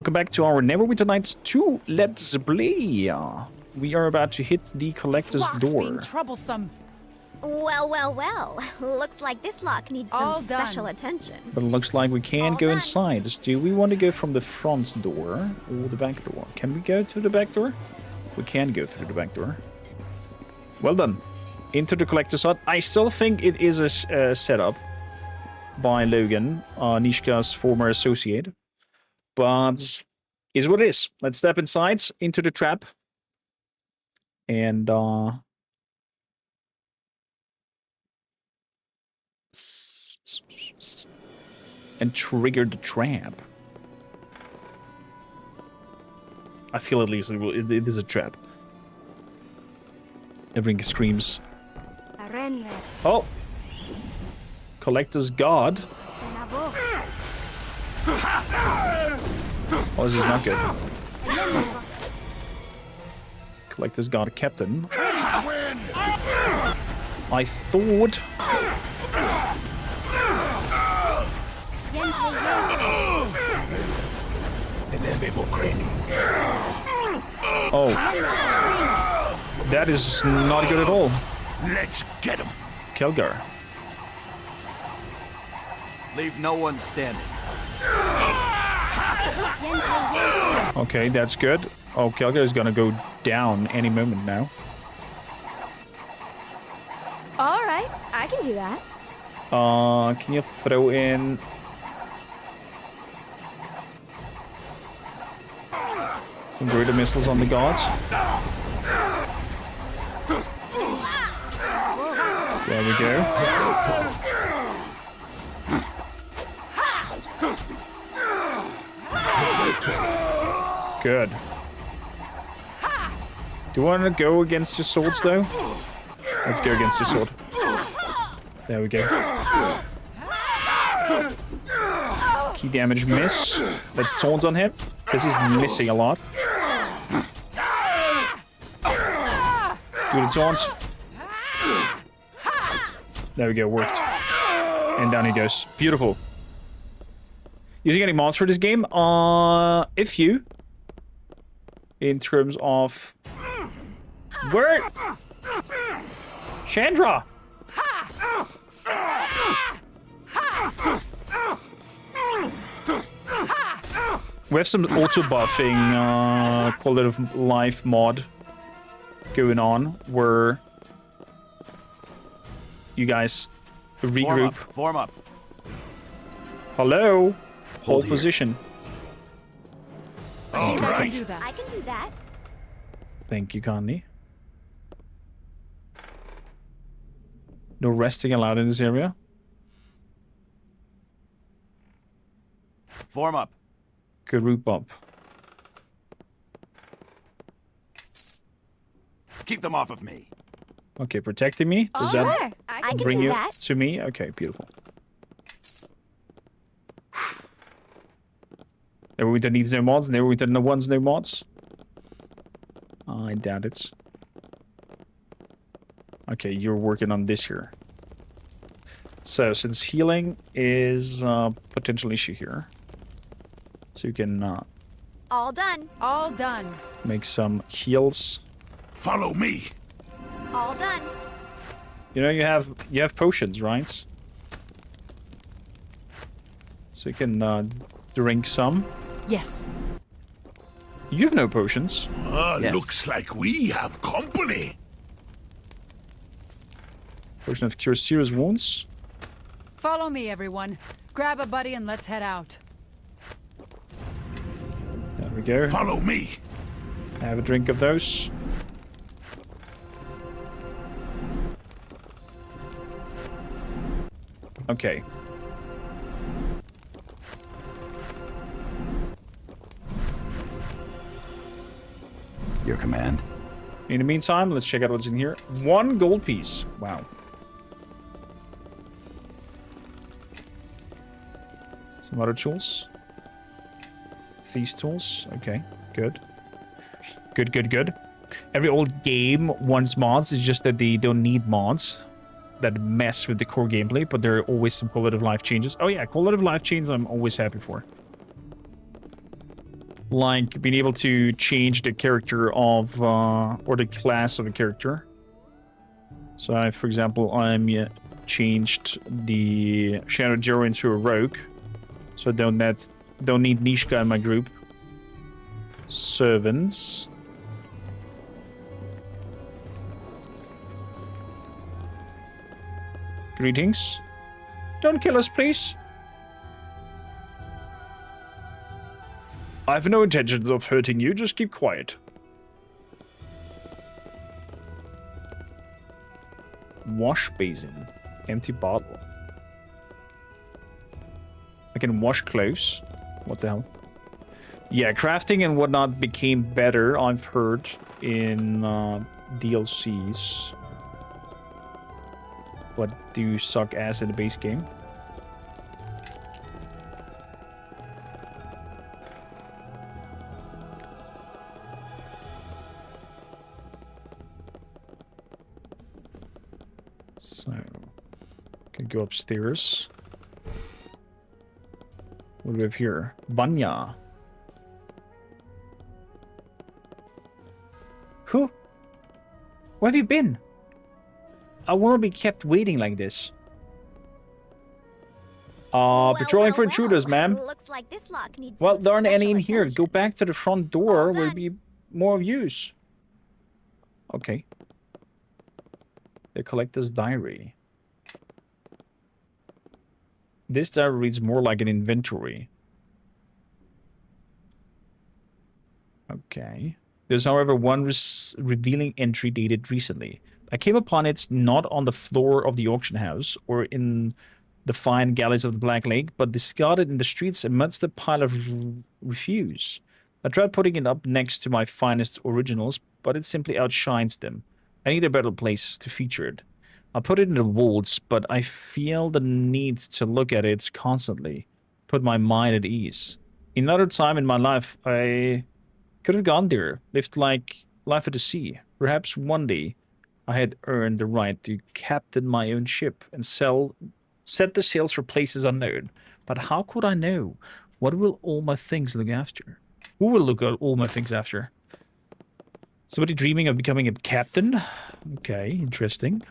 Welcome back to our Neverwinter Nights 2 Let's Play. We are about to hit the collector's door. Being troublesome. Well. Looks like this lock needs some special attention. But it looks like we can't go inside. Do we want to go from the front door or the back door? Can we go through the back door? We can go through the back door. Well done. Into the collector's hut. I still think it is a setup by Logan, Nishka's former associate. But is what it is. Let's step inside into the trap. And trigger the trap. I feel at least it is a trap. Everything screams. Oh! Collector's guard. Oh, this is not good. Collector's guard captain. I thought... Oh. That is not good at all. Let's get him. Kelgar. Leave no one standing. Okay, that's good. Oh, Kelgar is gonna go down any moment now. All right, I can do that. Can you throw in... some greater missiles on the guards? There we go. Good. Do you want to go against your swords, though? Let's go against your sword. There we go. Key damage miss. Let's taunt on him, because he's missing a lot. Do the taunt. There we go, worked. And down he goes. Beautiful. Using any mods for this game? If you... in terms of... Where? Chandra! We have some auto-buffing quality of life mod going on, where you guys regroup. Form up. Hello? Hold here. position. All I right. can do that. I can do that. Thank you, Connie. No resting allowed in this area. Form up. Group up. Keep them off of me. Okay, protecting me? Does Sure, that I can bring do you that. to me? Okay, beautiful. Neverwinter needs no mods. Neverwinter no wants no mods. I doubt it. Okay, you're working on this here. So, since healing is a potential issue here, so you can All done. All done. make some heals. Follow me. All done. You know, you have potions, right? So you can drink some. Yes. You have no potions. Yes. Looks like we have company. Potion of cure serious wounds. Follow me, everyone. Grab a buddy and let's head out. There we go. Follow me. Have a drink of those. Okay. Your command. In the meantime, let's check out what's in here. 1 gold piece. Wow. Some other tools. These tools. Okay, good. Good. Every old game wants mods. It's just that they don't need mods that mess with the core gameplay, but there are always some quality of life changes. Oh yeah, quality of life changes I'm always happy for. Like being able to change the character of, or the class of a character. So, for example, I'm changed the Shadow Joe into a rogue. So I don't need Nishka in my group. Servants. Greetings. Don't kill us, please. I have no intentions of hurting you, just keep quiet. Wash basin. Empty bottle. I can wash clothes. What the hell? Yeah, crafting and whatnot became better, I've heard, in DLCs. But do suck ass in the base game. So, can go upstairs. What do we have here? Banya. Who? Where have you been? I won't be kept waiting like this. Patrolling for intruders, ma'am. Looks like this lock needs Well, some there aren't any in special here. attention. Go back to the front door. All Will done. be more use. Okay. The collector's diary. This diary reads more like an inventory. Okay. There's, however, one revealing entry dated recently. I came upon it not on the floor of the auction house or in the fine galleys of the Black Lake, but discarded in the streets amidst a pile of refuse. I tried putting it up next to my finest originals, but it simply outshines them. I need a better place to feature it. I put it in the vaults, but I feel the need to look at it constantly, put my mind at ease. Another time in my life, I could have gone there, lived like life at the sea. Perhaps one day, I had earned the right to captain my own ship and set the sails for places unknown. But how could I know? What will all my things look after? Who will look at all my things after? Somebody dreaming of becoming a captain? Okay, interesting.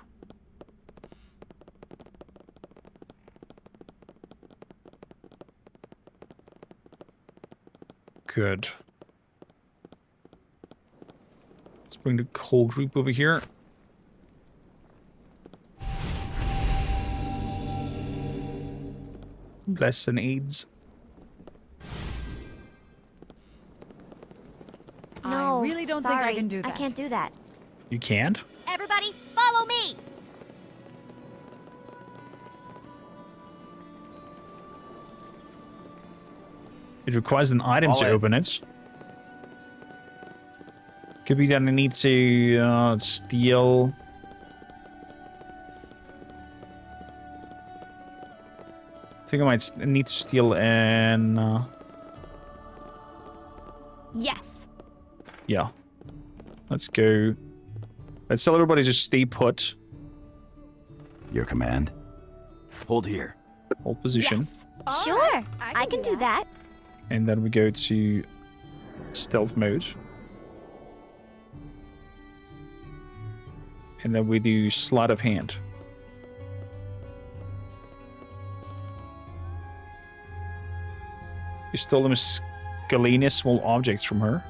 Good. Let's bring the whole group over here. Bless and aids. No, I really don't think I sorry. can do that. I can't do that. You can't? Everybody, follow me! It requires an item to open it. Could be that I need to steal. I think I might need to steal an. Yes. Yeah. Let's go. Let's tell everybody to stay put. Your command. Hold here. Hold position. Yes. Sure, I can do that. And then we go to stealth mode. And then we do sleight of hand. You stole the miscellaneous small objects from her.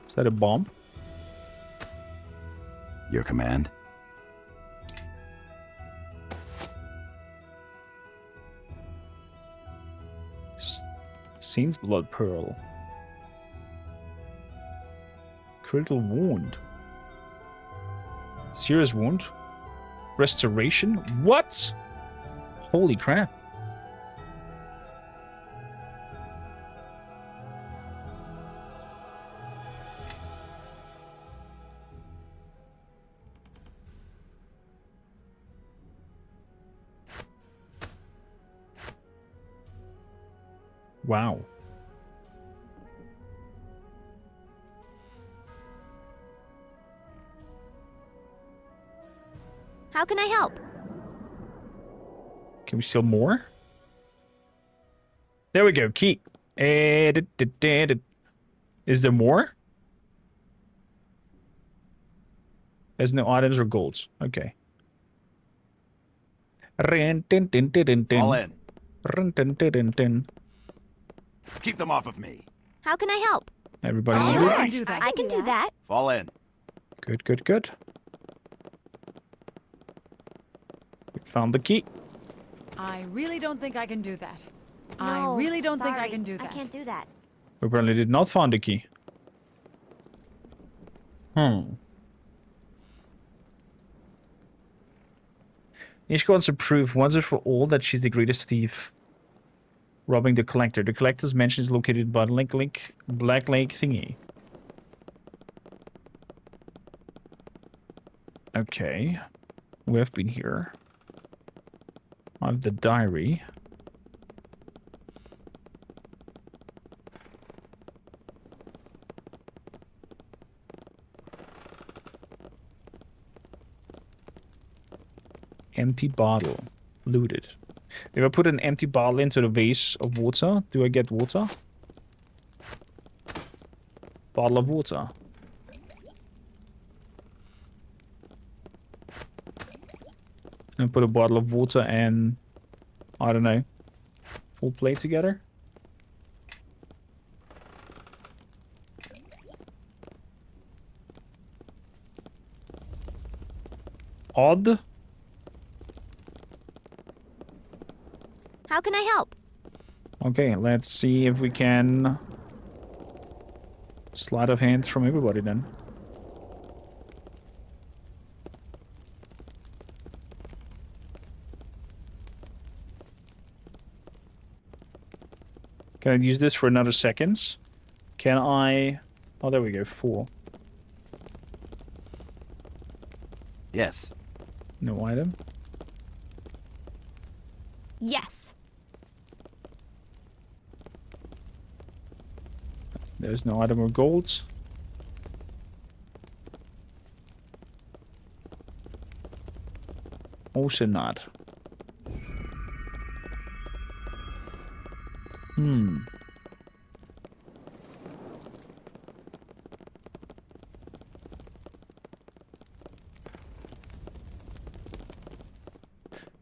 Is that a bomb? Your command. Saint's Blood Pearl. Critical wound. Serious wound. Restoration? What? Holy crap. Wow. How can I help? Can we steal more? There we go. Key. Is there more? There's no items or golds. Okay. All in. Keep them off of me. How can I help? Everybody Oh, muted? I can do that. I can do that. Fall in. Good, good, good. We found the key. I really don't think I can do that. No, I really don't think I sorry. can do that. I can't do that. We apparently did not find the key. Ishka wants to prove once and for all that she's the greatest thief. Robbing the collector. The collector's mansion is located by the Black Lake thingy. Okay. We have been here. I have the diary. Empty bottle. Looted. If I put an empty bottle into the vase of water, do I get water? Bottle of water. And put a bottle of water and, I don't know, full plate together. Odd. How can I help? Okay, let's see if we can sleight of hand from everybody then. Can I use this for another seconds? Can I... Oh, there we go, 4. Yes. No item. Yes. There's no item or golds. Also not.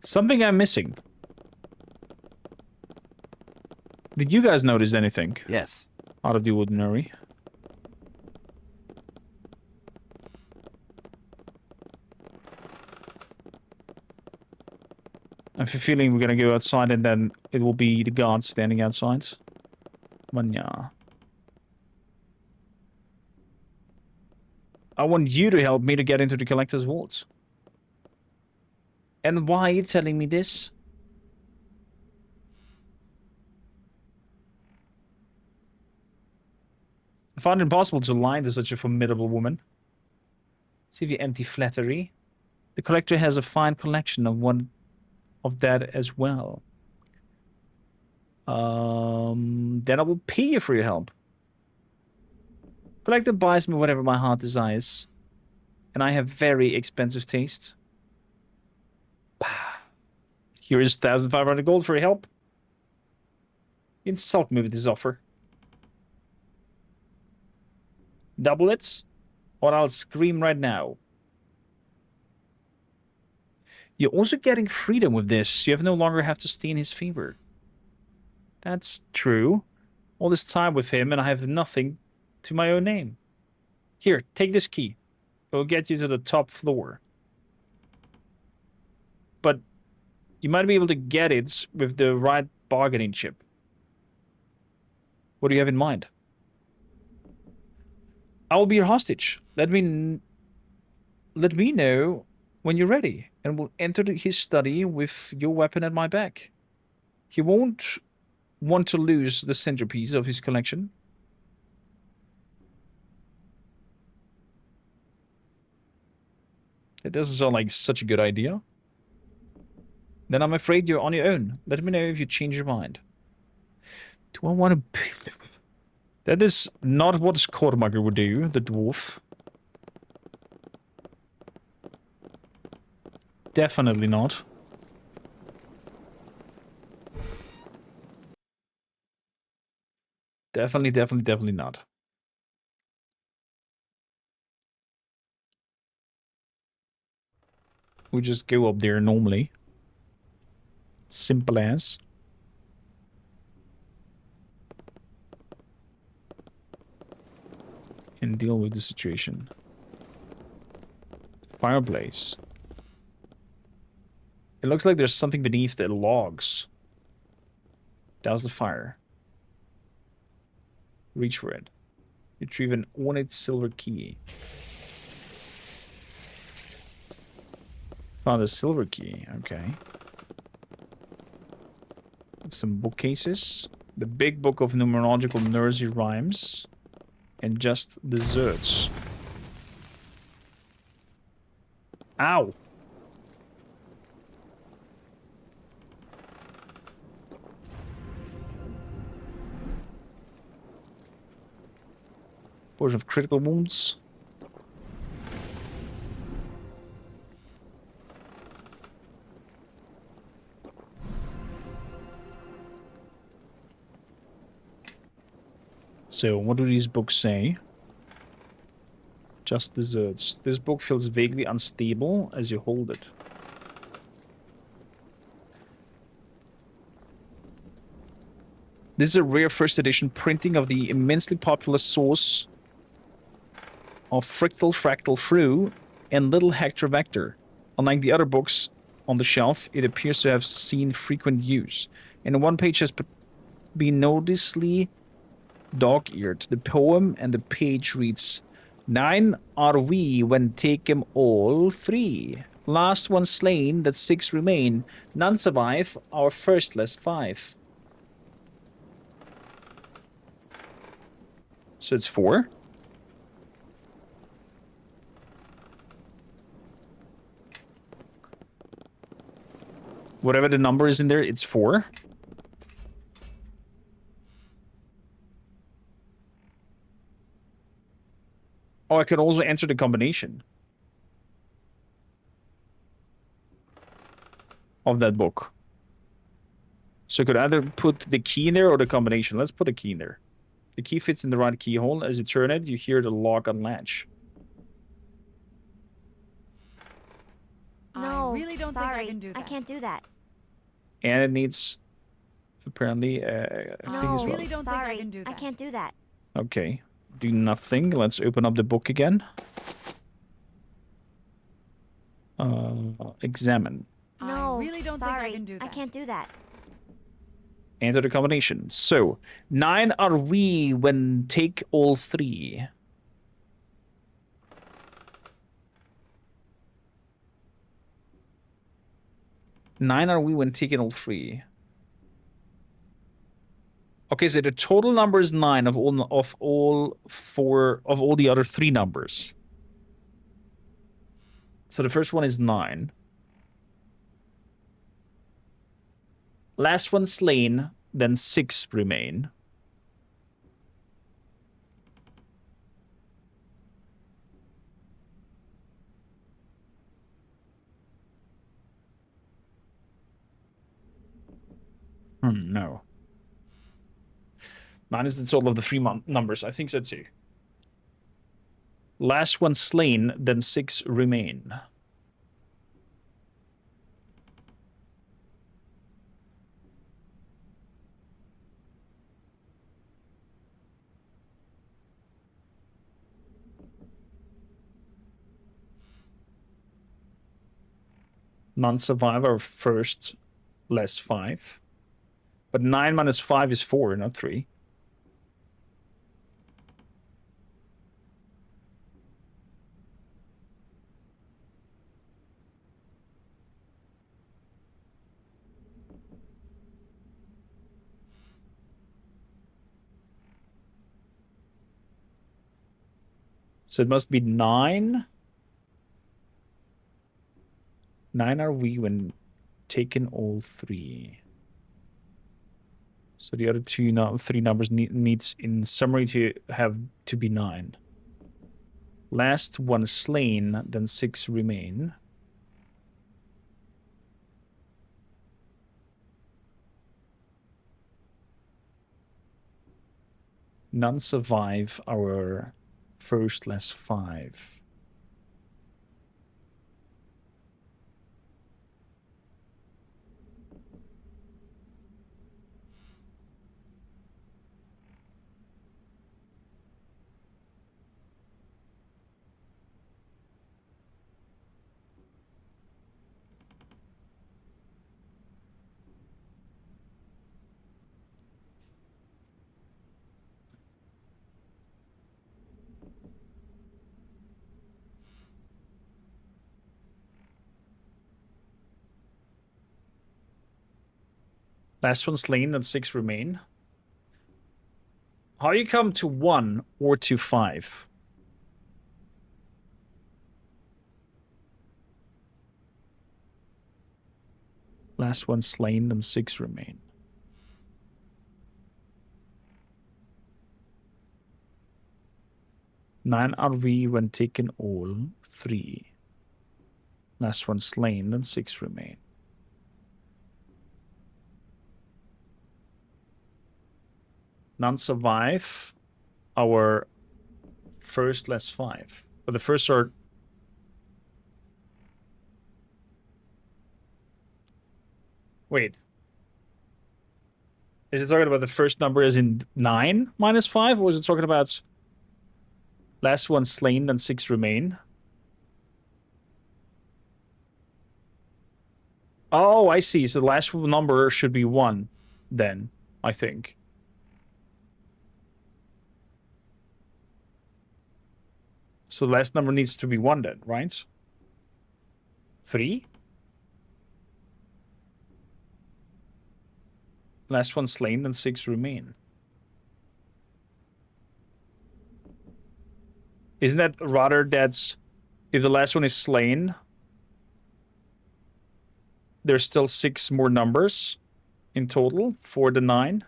Something I'm missing. Did you guys notice anything Yes. out of the ordinary? I have a feeling we're gonna go outside and then it will be the guards standing outside. Manya. I want you to help me to get into the collector's vault. And why are you telling me this? I find it impossible to lie to such a formidable woman. See the empty flattery. The collector has a fine collection of one of that as well. Then I will pay you for your help. Collector buys me whatever my heart desires. And I have very expensive taste. Here is 1,500 gold for your help. You insult me with this offer. Double it, or I'll scream right now. You're also getting freedom with this. You no longer have to stay in his favor. That's true. All this time with him and I have nothing to my own name. Here, take this key. It will get you to the top floor. But you might be able to get it with the right bargaining chip. What do you have in mind? I will be your hostage. Let me know when you're ready, and we'll enter his study with your weapon at my back. He won't want to lose the centerpiece of his collection. That doesn't sound like such a good idea. Then I'm afraid you're on your own. Let me know if you change your mind. Do I want to... That is not what Kormakrtv would do, the dwarf. Definitely not. Definitely, definitely, definitely not. We just go up there normally. Simple as. And deal with the situation. Fireplace. It looks like there's something beneath the logs. Douse the fire. Reach for it. Retrieve an ornate silver key. Found a silver key. Okay. Some bookcases. The big book of numerological nursery rhymes. And just desserts. Ow! Portion of critical wounds. So, what do these books say? Just desserts. This book feels vaguely unstable as you hold it. This is a rare first edition printing of the immensely popular source of Fractal Fru and Little Hector Vector. Unlike the other books on the shelf, it appears to have seen frequent use. And one page has been noticeably dog-eared. The poem and the page reads, 9 are we when take 'em all 3. Last one slain, that 6 remain. None survive, our first last 5. So it's 4? Whatever the number is in there, it's 4. Oh, I can also enter the combination of that book. So I could either put the key in there or the combination. Let's put a key in there. The key fits in the right keyhole. As you turn it, you hear the lock unlatch. No, I really don't think I can do that. I can't do that. And it needs, apparently, a thing as well. I really don't think I can do that. I can't do that. Okay. Do nothing. Let's open up the book again. Examine. No, I really don't think I can do that. I can't do that. Enter the combination. So, 9 are we when take all 3. Nine are we when taking all 3. Okay, so the total number is 9 of all the other 3 numbers. So the first one is 9. Last one slain, then 6 remain. No. 9 is the total of the 3 numbers. I think so too. Last one slain, then 6 remain. None survive our first less 5. But 9 minus 5 is 4, not 3. So it must be 9. 9 are we when taken all 3. So the other 3 numbers needs in summary to be 9. Last one slain, then 6 remain. None survive our first less 5. Last one slain and 6 remain. How you come to 1 or to 5? Last one slain and 6 remain. Nine RV when taken all 3. Last one slain and 6 remain. None survive our first less 5. But the first are... Wait. Is it talking about the first number as in 9 minus 5? Or is it talking about last one slain and 6 remain? Oh, I see. So the last number should be 1 then, I think. So the last number needs to be 1 then, right? 3? Last one slain, then 6 remain. Isn't that rather that's... If the last one is slain, there's still 6 more numbers in total for the 9?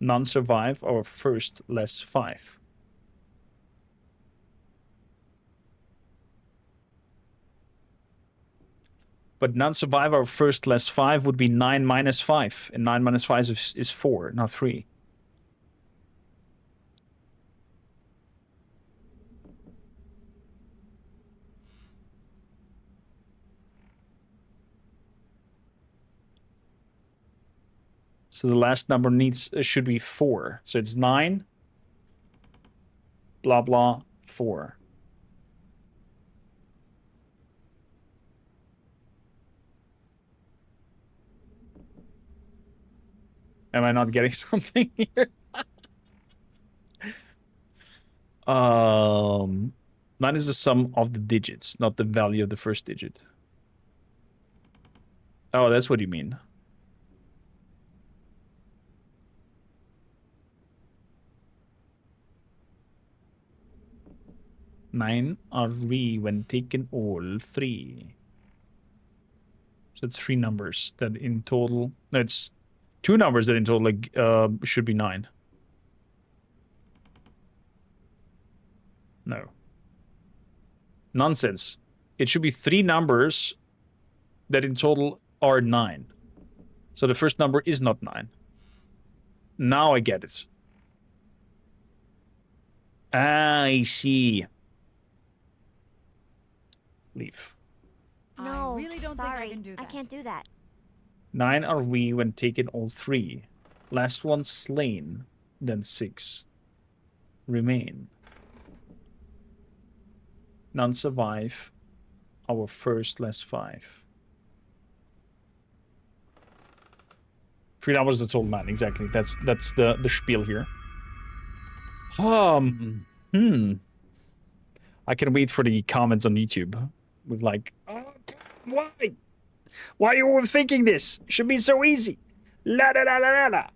None survive our first less 5. But none survive our first less 5 would be 9 minus 5. And 9 minus 5 is 4, not 3. So the last number should be 4. So it's 9, blah, blah, 4. Am I not getting something here? 9 is the sum of the digits, not the value of the first digit. Oh, that's what you mean. Nine are when taken all 3. So it's 3 numbers that in total... No, it's 2 numbers that in total should be 9. No. Nonsense. It should be 3 numbers that in total are 9. So the first number is not 9. Now I get it. I see. Leave. No, I really don't sorry. think I can do that. I can't do that. 9 are when taken all 3. Last one slain, then 6 remain. None survive our first less 5. 3 numbers the total 9, exactly. That's the spiel here. I can wait for the comments on YouTube with like, oh, why? Why are you overthinking this? It should be so easy. La la la la la la.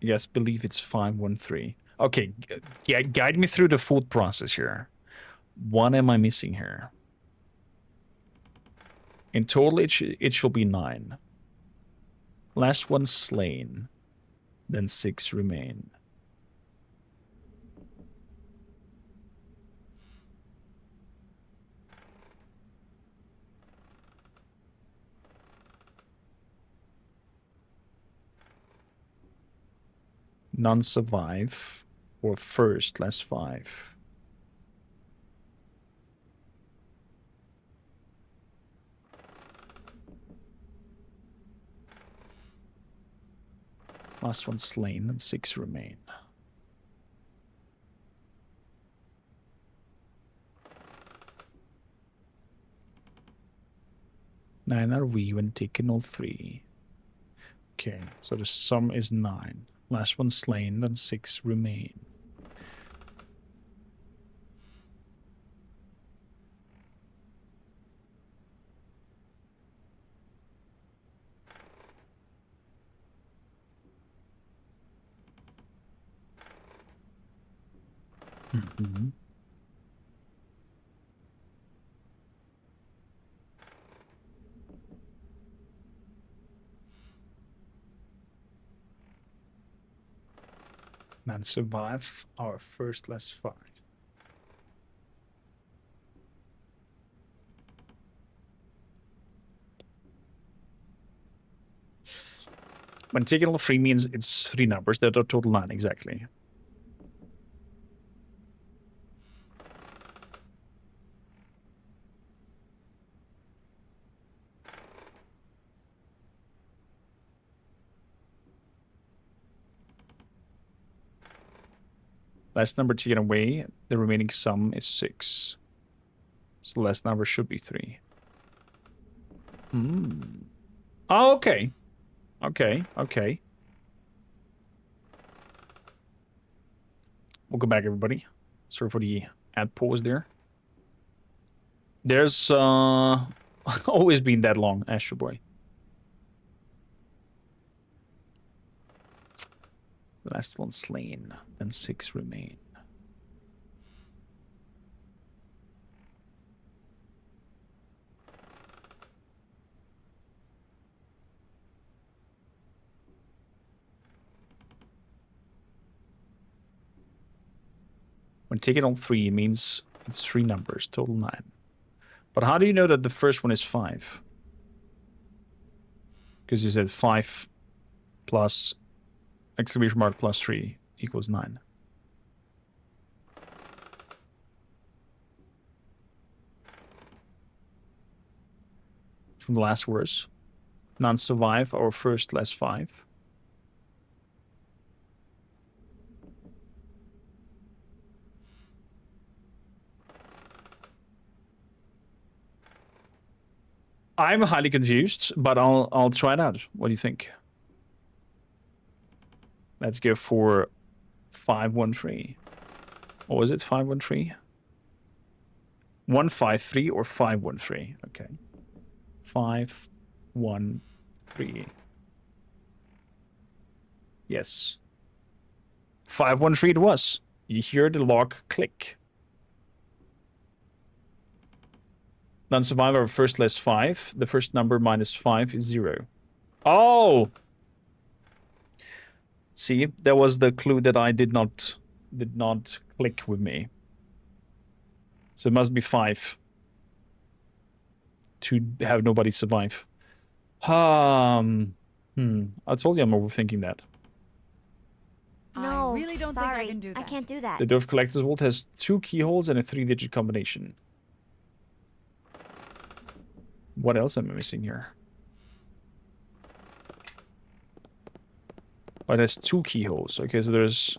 Yes, believe it's 513. Okay, yeah, guide me through the thought process here. What am I missing here? In total, it shall be 9. Last one slain. Then 6 remain. None survive. Or first, less 5. Last one slain and 6 remain. Nine are we when taken all 3. Okay, so the sum is 9. Last one slain, then 6 remain. Mm-hmm. None survive our first less 5. When taken all 3 means it's 3 numbers that are total 9, exactly. Last number taken away, the remaining sum is 6. So the last number should be 3. Oh, okay. Okay. Welcome back, everybody. Sorry for the ad pause there. There's always been that long, Astro Boy. Last one slain, then 6 remain. When taken all 3, it means it's 3 numbers, total 9. But how do you know that the first one is 5? Because you said 5 plus exclamation mark plus 3 equals 9. From the last words. None survive our first less 5. I'm highly confused, but I'll try it out. What do you think? Let's go for 513. Or is it 513? 153 or 513? Okay. 513. Yes. 513 it was. You hear the lock click. Non-survivor of first less 5. The first number minus 5 is 0. Oh! See, that was the clue that I did not click with me. So it must be 5 to have nobody survive. I told you I'm overthinking that. No, I really don't think I can do that. I can't do that. The Dove Collector's Vault has 2 keyholes and a 3-digit combination. What else am I missing here? Oh, it has 2 keyholes. Okay, so there's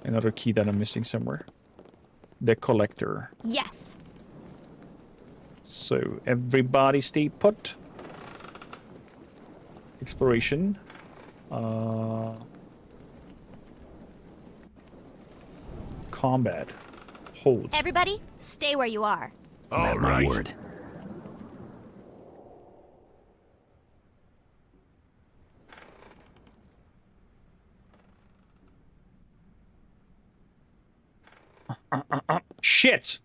another key that I'm missing somewhere. The collector. Yes. So everybody stay put. Exploration. Combat. Hold. Everybody, stay where you are. All My right. word. Shit!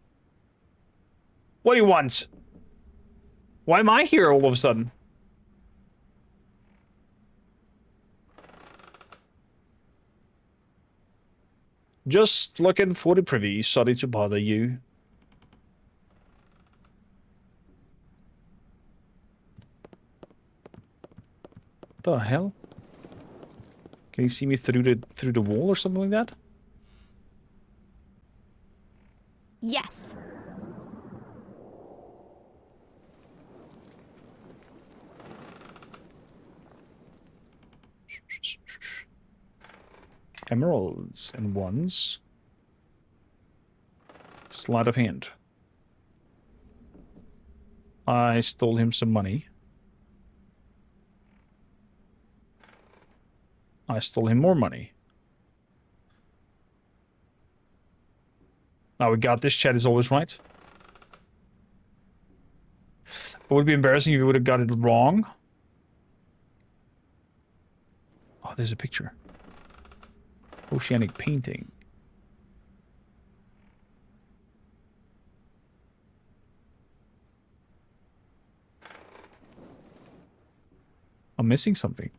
What do you want? Why am I here all of a sudden? Just looking for the privy. Sorry to bother you. The hell? Can you see me through the wall or something like that? Yes. Emeralds and ones. Sleight of hand. I stole him some money. I stole him more money. Now we got this. Chat is always right. It would be embarrassing if you would have got it wrong. Oh, there's a picture. Oceanic painting. I'm missing something.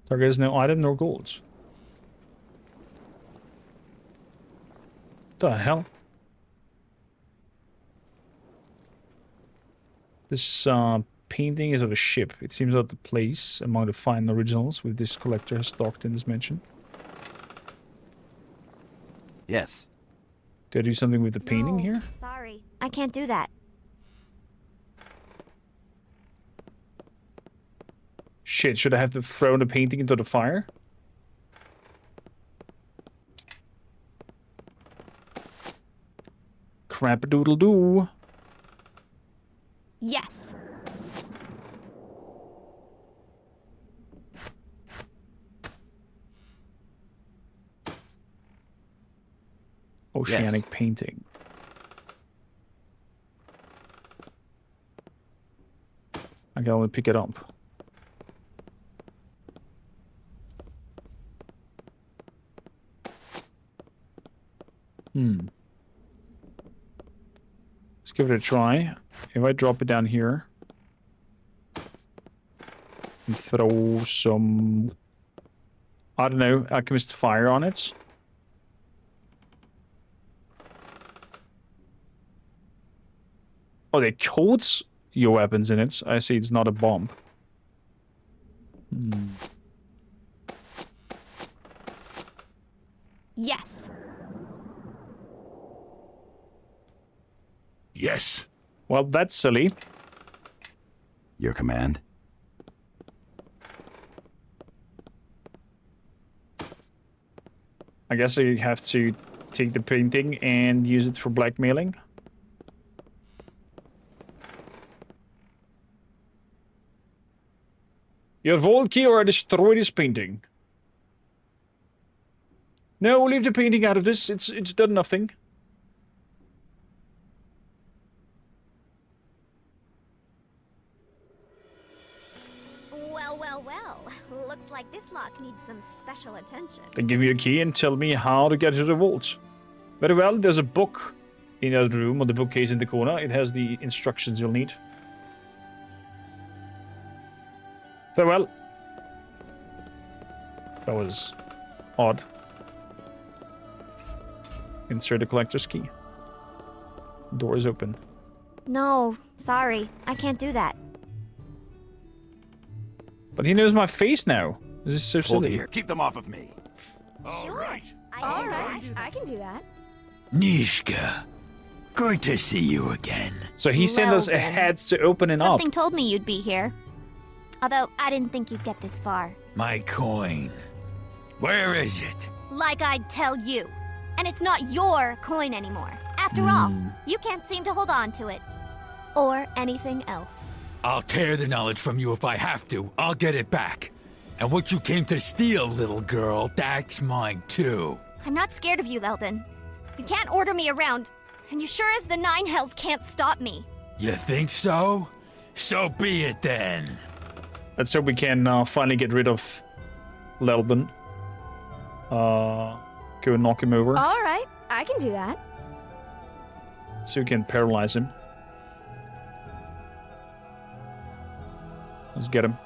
Target has no item nor gold. The hell? This painting is of a ship. It seems out of place among the fine originals with this collector has stocked in this mansion. Yes. Did I do something with the painting here? Sorry, I can't do that. Shit, should I have to throw the painting into the fire? Crap-a-doodle-doo. Yes. Oceanic Yes. painting. I can only pick it up. Let's give it a try. If I drop it down here and throw some, I don't know, alchemist fire on it. Oh, they coat your weapons in it. I see it's not a bomb. Yes. Yes. Well, that's silly. Your command. I guess I have to take the painting and use it for blackmailing. Your vault key or I destroy this painting. No, leave the painting out of this. It's done nothing. Well. Looks like this lock needs some special attention. Then give me a key and tell me how to get to the vault. Very well, there's a book in the other room on the bookcase in the corner. It has the instructions you'll need. Farewell. That was odd. Insert the collector's key. Door is open. No, sorry. I can't do that. But he knows my face now. This is so Hold silly. here. Keep them off of me. Sure. All right. I can do that. Nishka, good to see you again. So he sent us Well, ahead to open it up. Something told me you'd be here. Although I didn't think you'd get this far. My coin. Where is it? Like I'd tell you. And it's not your coin anymore. After all, you can't seem to hold on to it. Or anything else. I'll tear the knowledge from you if I have to. I'll get it back. And what you came to steal, little girl, that's mine too. I'm not scared of you, Eldon. You can't order me around, and you sure as the nine hells can't stop me. You think so? So be it then. Let's hope we can finally get rid of Lelden. Go and knock him over. All right, I can do that. So we can paralyze him. Let's get him.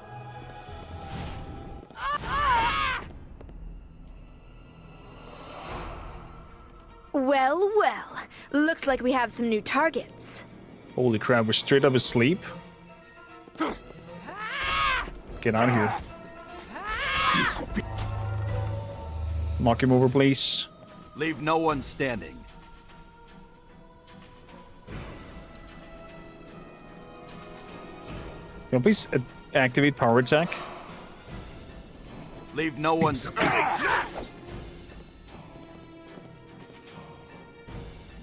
Well, well. Looks like we have some new targets. Holy crap, we're straight up asleep. Get out of here. Knock him over, please. Leave no one standing. Can you please activate power attack? Leave no one standing.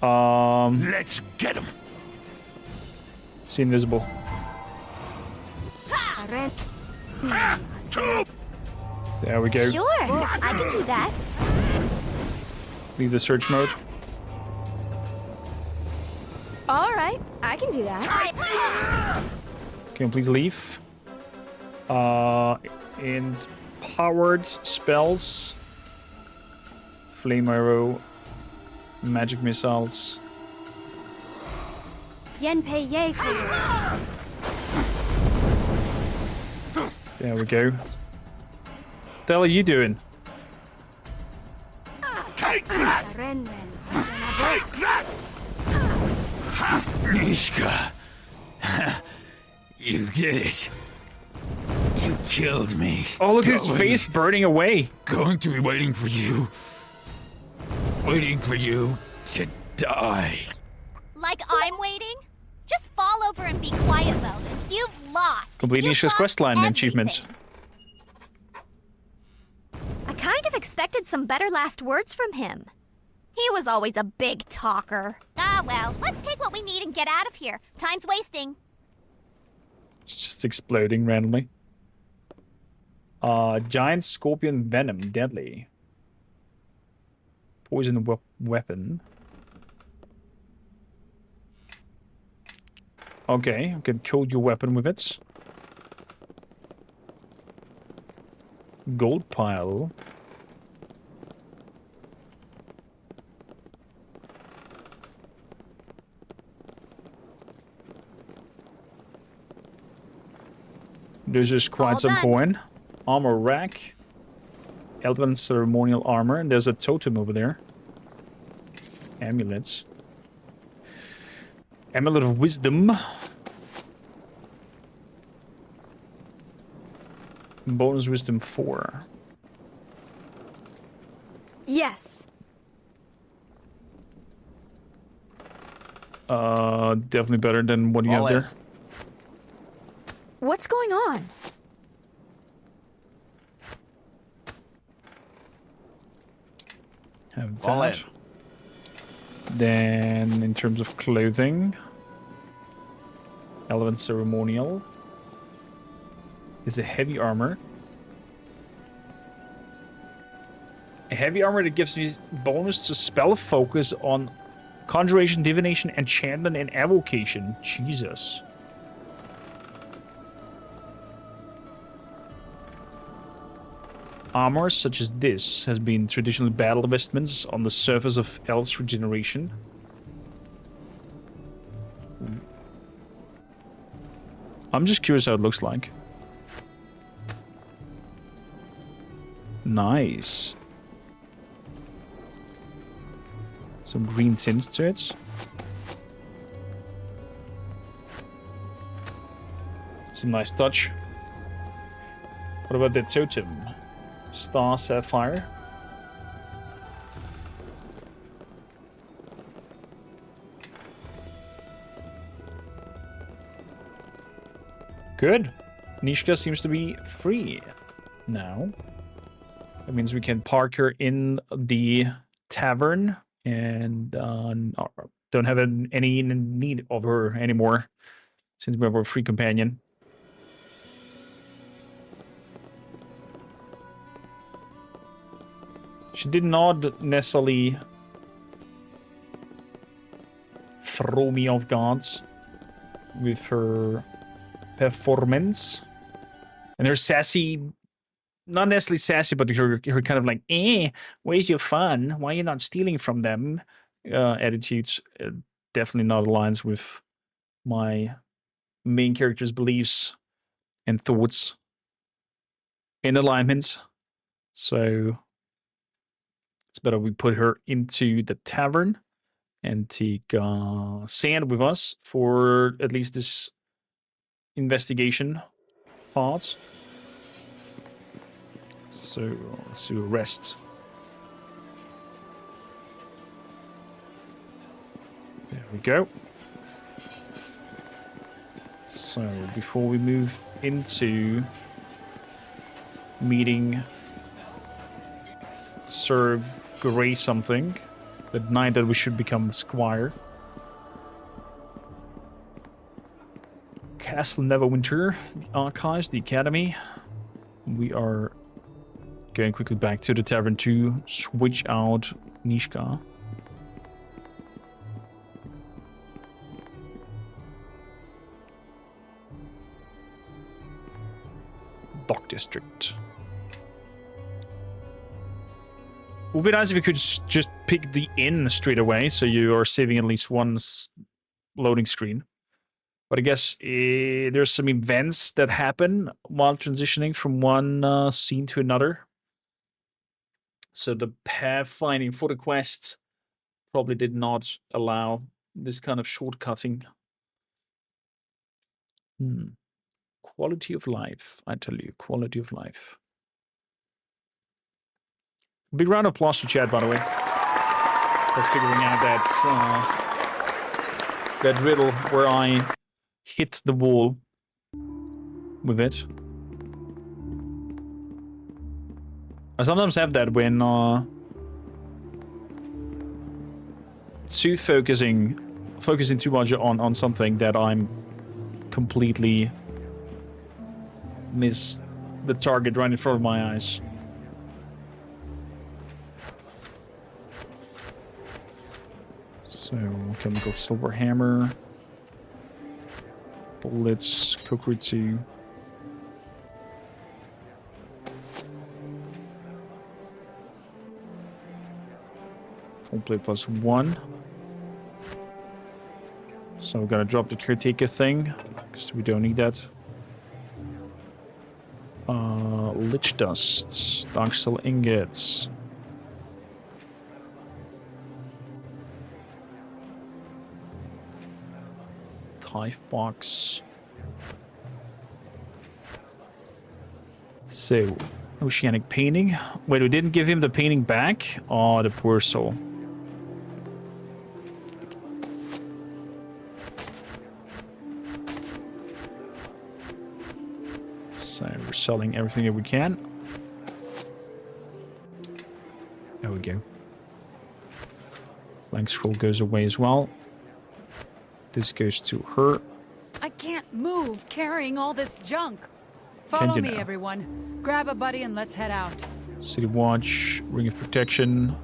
Let's get him. Is he invisible? There we go. Sure, I can do that. Leave the search mode. All right, I can do that. Can you please leave? And powered spells. Flame arrow. Magic missiles. Yenpei Ye. There we go. What the hell are you doing? Take that! Take that! Nishka. You did it. You killed me. Oh, look at his face burning away. Going to be waiting for you. Waiting for you to die. Like I'm waiting? Just fall over and be quiet, Lelden. You've lost. Complete You've Nisha's lost questline and everything. achievements. I kind of expected some better last words from him. He was always a big talker. Ah, well, let's take what we need and get out of here. Time's wasting. It's just exploding randomly. Giant scorpion venom, deadly. Poison weapon. Okay, you can kill your weapon with it. Gold pile. This is quite All some done. coin. Armor rack. Elven ceremonial armor. And there's a totem over there. Amulets. Amulet of Wisdom. Bonus Wisdom 4. Yes. Definitely better than what you All have in. there. What's going on? Have All in. that. Then, in terms of clothing, Elven ceremonial is a heavy armor. A heavy armor that gives me bonus to spell focus on conjuration, divination, enchantment, and evocation. Jesus. Armor such as this has been traditionally battle vestments on the surface of elves' regeneration. I'm just curious how it looks like. Nice. Some green tints to it. Some nice touch. What about the totem? Star Sapphire. Good. Nishka seems to be free now. That means we can park her in the tavern and don't have any need of her anymore since we have our free companion. She did not necessarily throw me off guard with her performance. And her sassy, not necessarily sassy, but her kind of like, where's your fun? Why are you not stealing from them? Attitudes definitely not aligns with my main character's beliefs and thoughts in alignment. So it's better we put her into the tavern and take Sand with us for at least this investigation part. So let's do a rest. There we go. So before we move into meeting Sir Grey something, the night that we should become Squire. Castle Neverwinter, the Archives, the Academy. We are going quickly back to the tavern to switch out Nishka. Dock District. Would be nice if you could just pick the inn straight away, so you are saving at least one loading screen. But I guess there's some events that happen while transitioning from one scene to another. So the pathfinding for the quest probably did not allow this kind of shortcutting. Quality of life, I tell you, quality of life. Big round of applause to Chad, by the way, for figuring out that riddle where I hit the wall with it. I sometimes have that when focusing too much on something that I'm completely miss the target right in front of my eyes. So, chemical silver hammer, bullets, kormakrtv. Full play +1. So we're gonna drop the caretaker thing because we don't need that. Lich dust, dark steel ingots. Hive box. So, oceanic painting. Wait, we didn't give him the painting back? Oh, the poor soul. So, we're selling everything that we can. There we go. Blank scroll goes away as well. This goes to her. I can't move carrying all this junk. Follow me, now? everyone. Grab a buddy and let's head out. City Watch, Ring of Protection,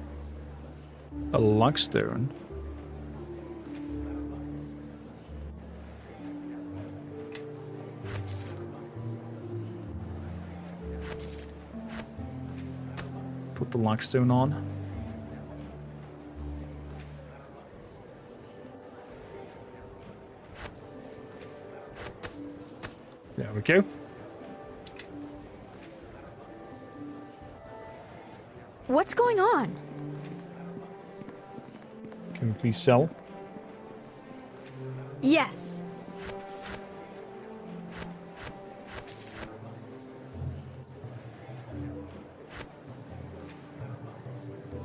a Luckstone. Put the Luckstone on. There we go. What's going on? Can we please sell? Yes.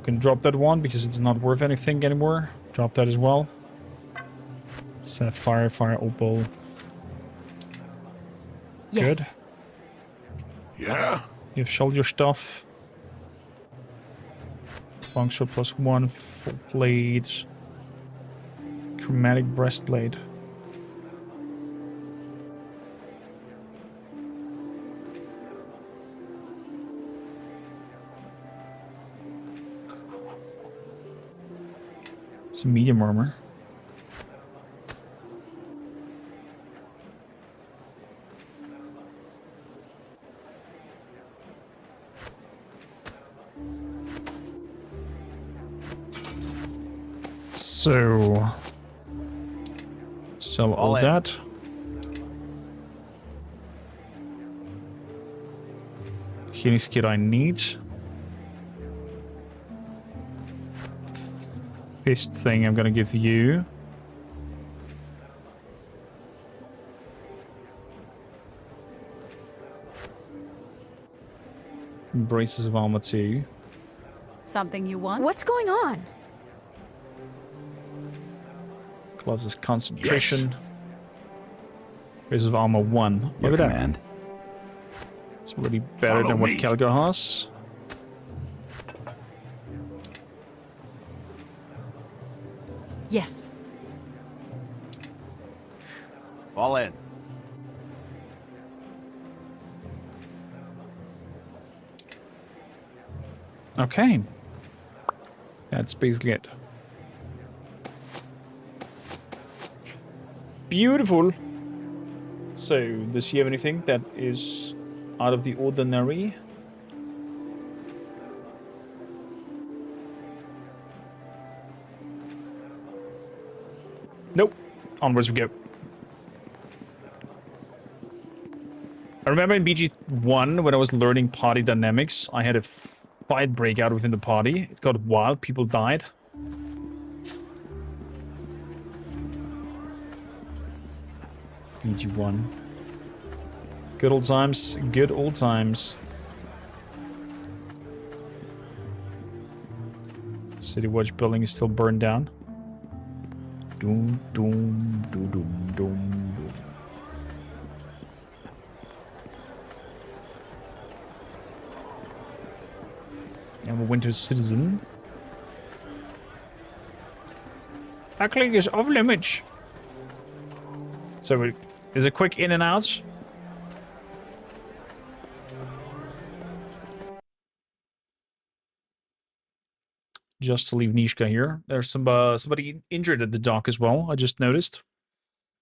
Can drop that one because it's not worth anything anymore. Drop that as well. Sapphire, fire, opal. Yes. Good. Yeah? You've sold your stuff. Longsword +1, full blade. Chromatic breastplate. Some medium armor. So... Sell all in. that. Healing skill I need. Fist thing I'm gonna give you. Braces of armor too. Something you want? What's going on? Gloves of concentration. Braces of armor 1. Look at that. It's already better Follow than what me. Calgar has. Yes. Fall in. Okay. That's basically it. Beautiful. So, does she have anything that is out of the ordinary? Nope. Onwards we go. I remember in BG1 when I was learning party dynamics, I had a fight break out within the party. It got wild, people died. BG1. Good old times, good old times. City Watch building is still burned down. Doom, doom, doom, doom, doom, doom. I'm a winter citizen. Tackling is off limits. So there's a quick in and out. Just to leave Nishka here. There's somebody injured at the dock as well. I just noticed.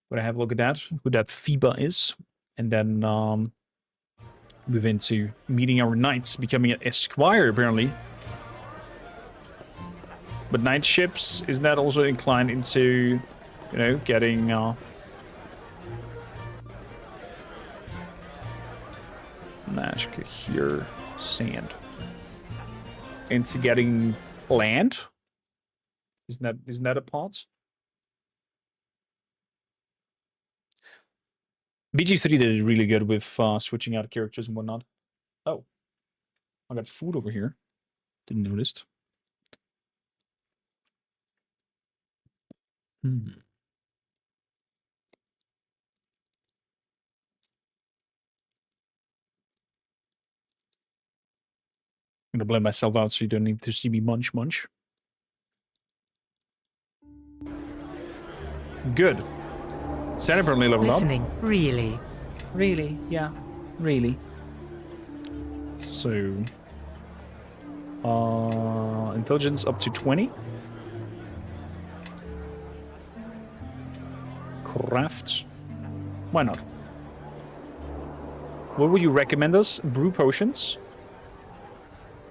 But I have a look at that. Who that FIBA is, and then move into meeting our knights, becoming an esquire apparently. But knight ships, isn't that also inclined into, you know, getting Nashka here, sand. Into getting land? Isn't that a pot? BG3 did it really good with switching out characters and whatnot. Oh. I got food over here. Didn't notice. I'm gonna blend myself out so you don't need to see me munch. Good. Sen apparently leveled up. Listening, really? Really? Yeah. Really. So... intelligence up to 20. Craft. Why not? What would you recommend us? Brew potions?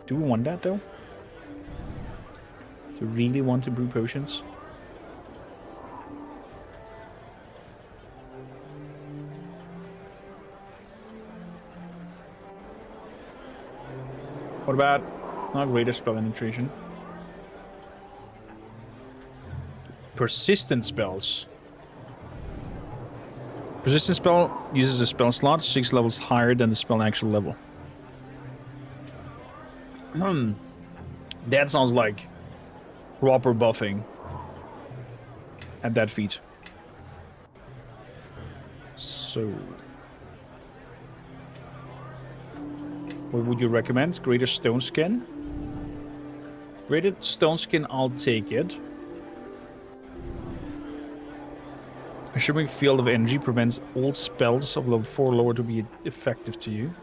Do we want that, though? Do we really want to brew potions? What about greater spell penetration? Persistent spells. Persistent spell uses a spell slot 6 levels higher than the spell actual level. That sounds like proper buffing at that feat. So, what would you recommend? Greater Stone Skin? Greater Stone Skin, I'll take it. A shimmering field of energy prevents all spells of level 4 or lower to be effective to you.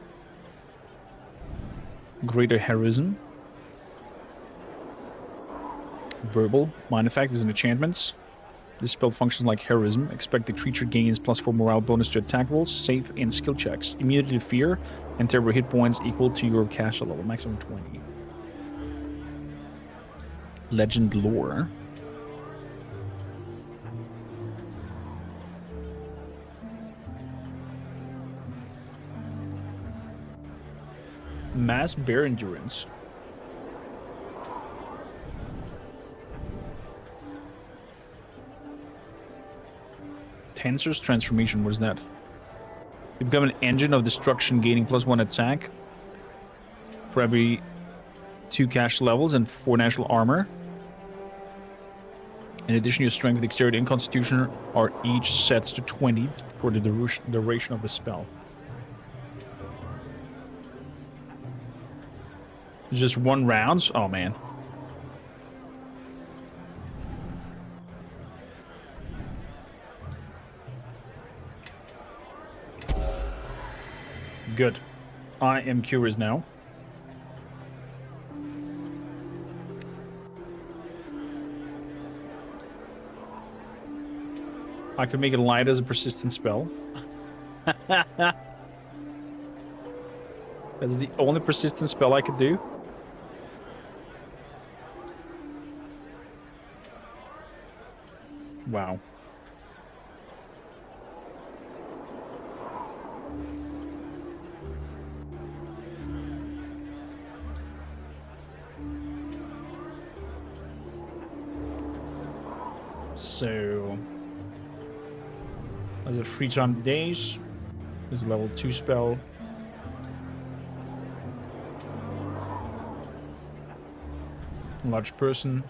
Greater Heroism. Verbal. Mind Effect is an enchantment. This spell functions like Heroism. Expect the creature gains +4 morale bonus to attack rolls, save, and skill checks. Immunity to fear and temporary hit points equal to your caster level, maximum 20. Legend Lore. mass bear endurance. Tensor's transformation, what is that? You become an engine of destruction, gaining +1 attack for every 2 cash levels and 4 natural armor. In addition, your strength, dexterity, and constitution are each set to 20 for the duration of the spell. It's just 1 round? Oh, man. Good. I am curious now. I can make it light as a persistent spell. That's the only persistent spell I could do. Wow. So, as a free charm days, there's a level 2 spell. Large person.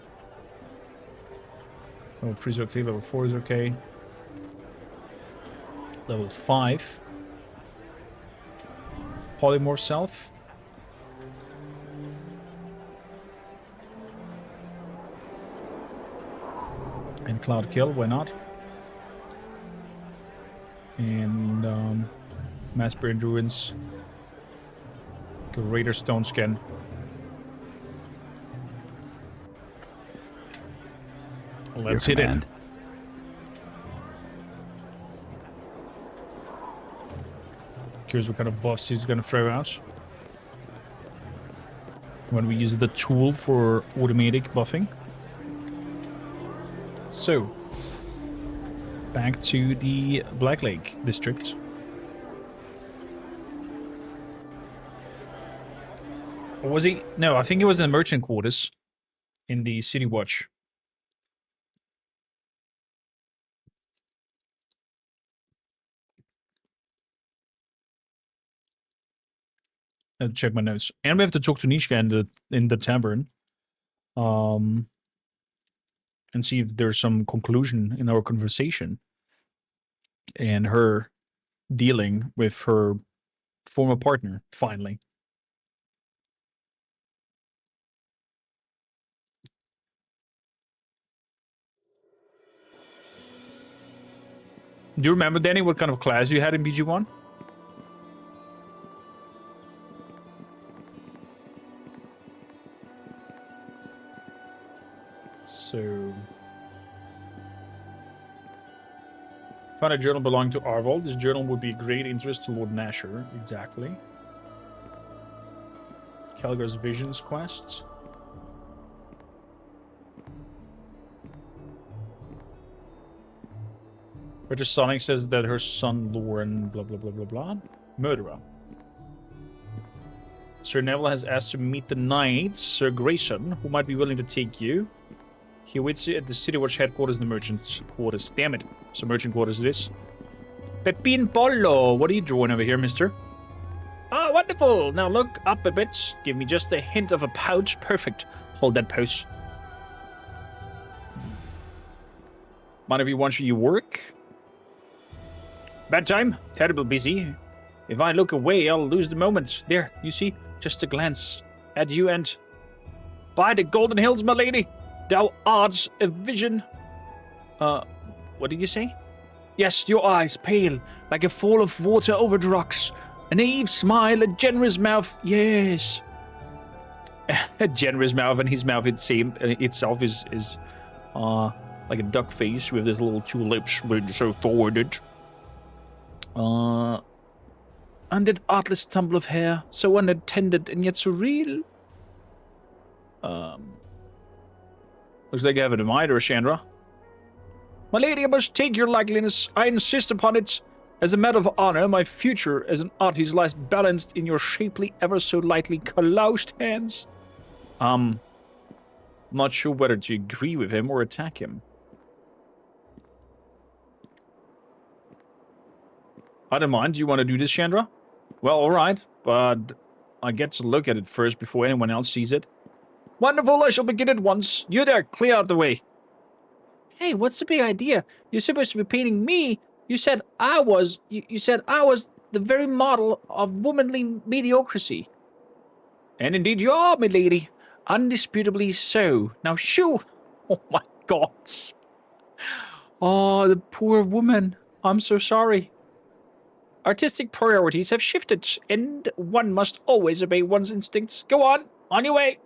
Level 3 is okay, level 4 is okay. Level 5. Polymorph self. And Cloud Kill, why not? And Mass Bear Endurance. Greater Stone Skin. Let's hit it. Curious what kind of buffs he's gonna throw out when we use the tool for automatic buffing. So, back to the Black Lake district. Or was he? No, I think it was in the merchant quarters in the City Watch. I have to check my notes. And we have to talk to Nishka in the tavern. And see if there's some conclusion in our conversation. And her dealing with her former partner, finally. Do you remember, Danny, what kind of class you had in BG1? So, found a journal belonging to Arvold. This journal would be of great interest to Lord Nasher. Exactly. Calgar's Visions quest. British Sonic says that her son Lauren, blah blah blah blah blah, murderer. Sir Neville has asked to meet the knights, Sir Grayson, who might be willing to take you. He waits you at the City Watch headquarters in the merchant quarters. Damn it. So merchant quarters it is. Pepin Polo, what are you drawing over here, mister? Ah, wonderful. Now look up a bit. Give me just a hint of a pouch. Perfect. Hold that pose. Mind if you want you work? Bad time. Terrible busy. If I look away, I'll lose the moment. There, you see? Just a glance at you and... By the Golden Hills, my lady! Thou art a vision. What did you say? Yes, your eyes, pale, like a fall of water over the rocks. A naive smile, a generous mouth, yes. A generous mouth, and his mouth itself is like a duck face with his little 2 lips so forwarded. And that artless tumble of hair, so unattended and yet so real. Looks like I have an admirer, Chandra. My lady, I must take your likeliness. I insist upon it. As a matter of honor, my future as an artist lies balanced in your shapely, ever so lightly calloused hands. Not sure whether to agree with him or attack him. I don't mind. Do you want to do this, Chandra? Well, alright, but I get to look at it first before anyone else sees it. Wonderful, I shall begin at once. You there, clear out the way. Hey, what's the big idea? You're supposed to be painting me. You said I was... You said I was the very model of womanly mediocrity. And indeed you are, milady. Undisputably so. Now shoo! Oh my god. Oh, the poor woman. I'm so sorry. Artistic priorities have shifted, and one must always obey one's instincts. Go on your way.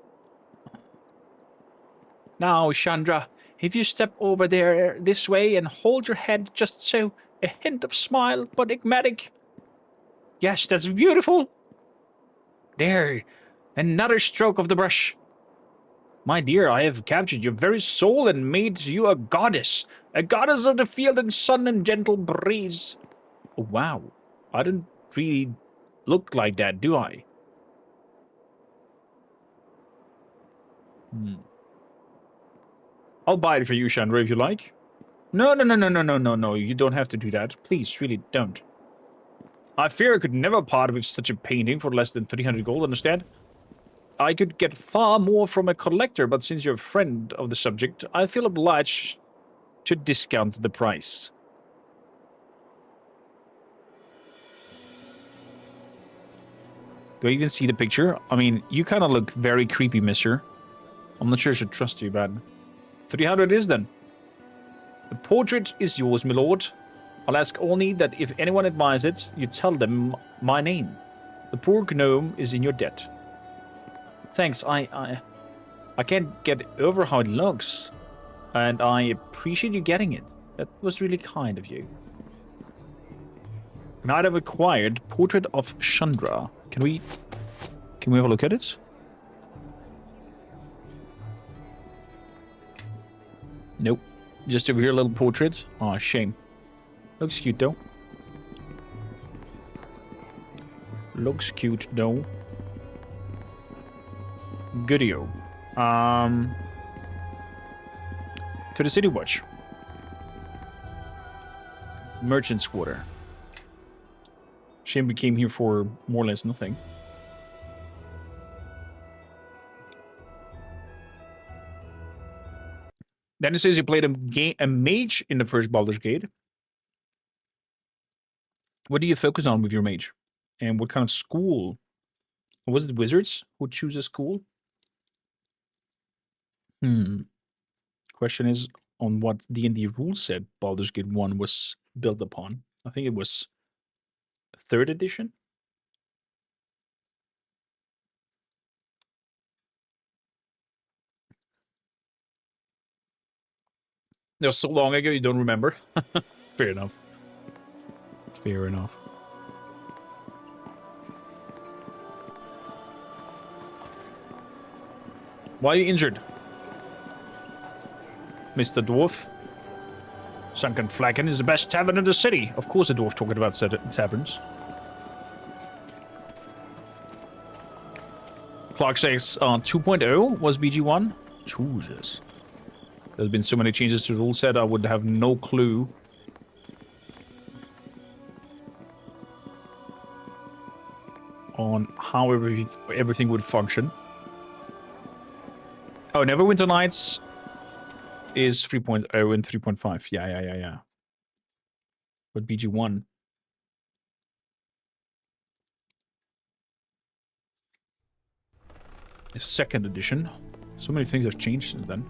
Now, Chandra, if you step over there this way and hold your head just so, a hint of smile, but enigmatic. Yes, that's beautiful. There, another stroke of the brush. My dear, I have captured your very soul and made you a goddess of the field and sun and gentle breeze. Oh, wow. I don't really look like that, do I? I'll buy it for you, Chandra, if you like. No, you don't have to do that. Please, really don't. I fear I could never part with such a painting for less than 300 gold, understand? I could get far more from a collector, but since you're a friend of the subject, I feel obliged to discount the price. Do I even see the picture? I mean, you kind of look very creepy, mister. I'm not sure I should trust you, but 300 is then. The portrait is yours, my lord. I'll ask only that if anyone admires it, you tell them my name. The poor gnome is in your debt. Thanks, I can't get over how it looks. And I appreciate you getting it. That was really kind of you. An item acquired, portrait of Chandra. Can we have a look at it? Nope. Just over here, a little portrait. Aw, shame. Looks cute, though. Looks cute, though. Goodio. To the City Watch. Merchant's Quarter. Shame we came here for more or less nothing. Then it says you played a mage in the first Baldur's Gate. What do you focus on with your mage? And what kind of school? Was it wizards who choose a school? Question is on what D&D rule set Baldur's Gate 1 was built upon. I think it was 3rd edition. That was so long ago you don't remember. Fair enough. Fair enough. Why are you injured? Mr. Dwarf? Sunken Flagon is the best tavern in the city. Of course a dwarf talking about taverns. Clark says 2.0 was BG1. Jesus. There's been so many changes to the rule set, I would have no clue. On how everything would function. Oh, Neverwinter Nights is 3.0 and 3.5. Yeah. But BG1. Is 2nd edition. So many things have changed since then.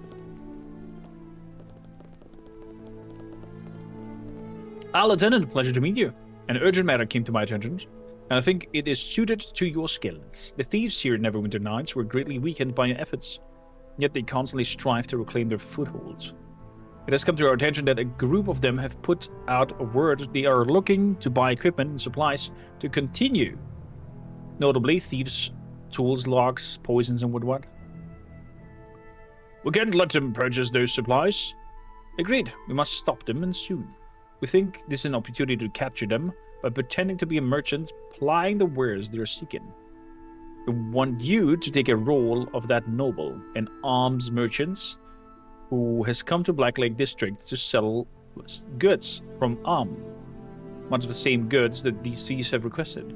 Lieutenant, pleasure to meet you. An urgent matter came to my attention, and I think it is suited to your skills. The thieves here at Neverwinter Nights were greatly weakened by your efforts, yet they constantly strive to reclaim their foothold. It has come to our attention that a group of them have put out a word they are looking to buy equipment and supplies to continue. Notably, thieves, tools, logs, poisons, and what. We can't let them purchase those supplies. Agreed, we must stop them, and soon. We think this is an opportunity to capture them by pretending to be a merchant, plying the wares they're seeking. We want you to take a role of that noble, an arms merchant who has come to Black Lake District to sell goods from much of the same goods that these thieves have requested.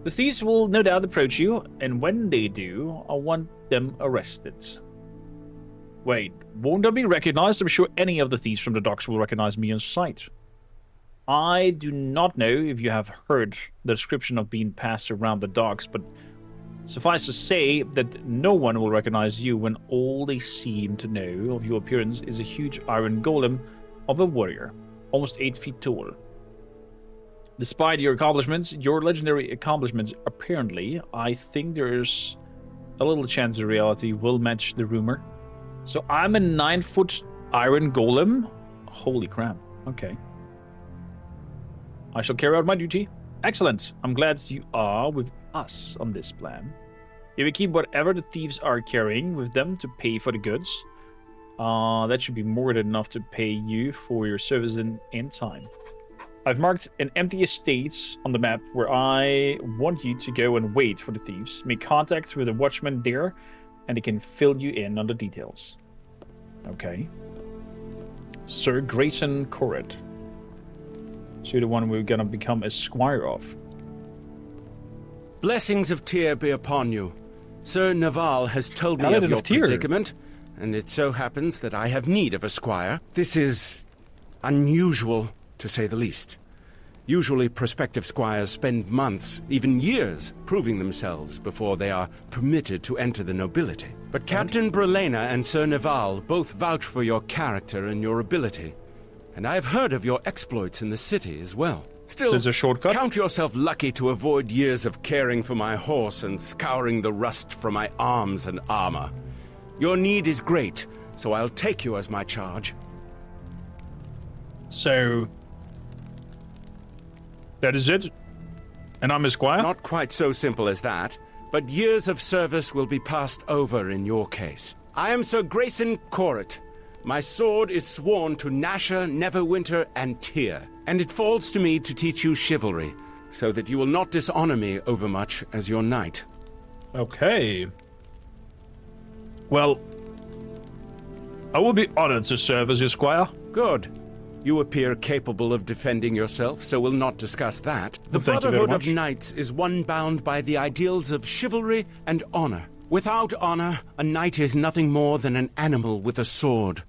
The thieves will no doubt approach you, and when they do, I want them arrested. Wait, won't I be recognized? I'm sure any of the thieves from the docks will recognize me on sight. I do not know if you have heard the description of being passed around the docks, but suffice to say that no one will recognize you when all they seem to know of your appearance is a huge iron golem of a warrior, almost 8 feet tall. Despite your accomplishments, your legendary accomplishments, apparently, I think there's a little chance the reality will match the rumor. So I'm a 9-foot iron golem? Holy crap. Okay. I shall carry out my duty. Excellent. I'm glad you are with us on this plan. You will keep whatever the thieves are carrying with them to pay for the goods. That should be more than enough to pay you for your service in time. I've marked an empty estate on the map where I want you to go and wait for the thieves. Make contact with a watchman there, and they can fill you in on the details. Okay. Sir Grayson Corrid. So you're the one we're gonna become a squire of. Blessings of Tyr be upon you. Sir Naval has told me of your predicament, and it so happens that I have need of a squire. This is unusual, to say the least. Usually prospective squires spend months, even years, proving themselves before they are permitted to enter the nobility. But Captain Brelena and Sir Naval both vouch for your character and your ability, and I have heard of your exploits in the city as well. Still, so it's a shortcut? Count yourself lucky to avoid years of caring for my horse and scouring the rust from my arms and armor. Your need is great, so I'll take you as my charge. So that is it? And I'm a squire? Not quite so simple as that, but years of service will be passed over in your case. I am Sir Grayson Corrid. My sword is sworn to Nasher, Neverwinter, and Tyr, and it falls to me to teach you chivalry, so that you will not dishonor me overmuch as your knight. Okay. Well, I will be honored to serve as your squire. Good. You appear capable of defending yourself, so we'll not discuss that. The Brotherhood of Knights is one bound by the ideals of chivalry and honor. Without honor, a knight is nothing more than an animal with a sword.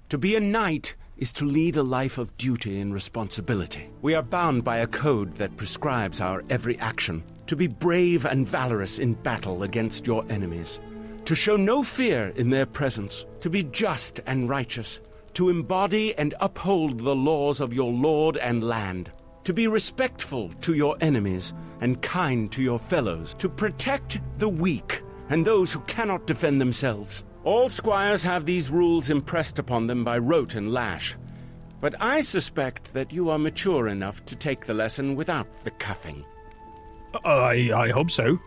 To be a knight is to lead a life of duty and responsibility. We are bound by a code that prescribes our every action. To be brave and valorous in battle against your enemies. To show no fear in their presence. To be just and righteous. To embody and uphold the laws of your lord and land. To be respectful to your enemies and kind to your fellows. To protect the weak and those who cannot defend themselves. All squires have these rules impressed upon them by rote and lash. But I suspect that you are mature enough to take the lesson without the cuffing. I hope so.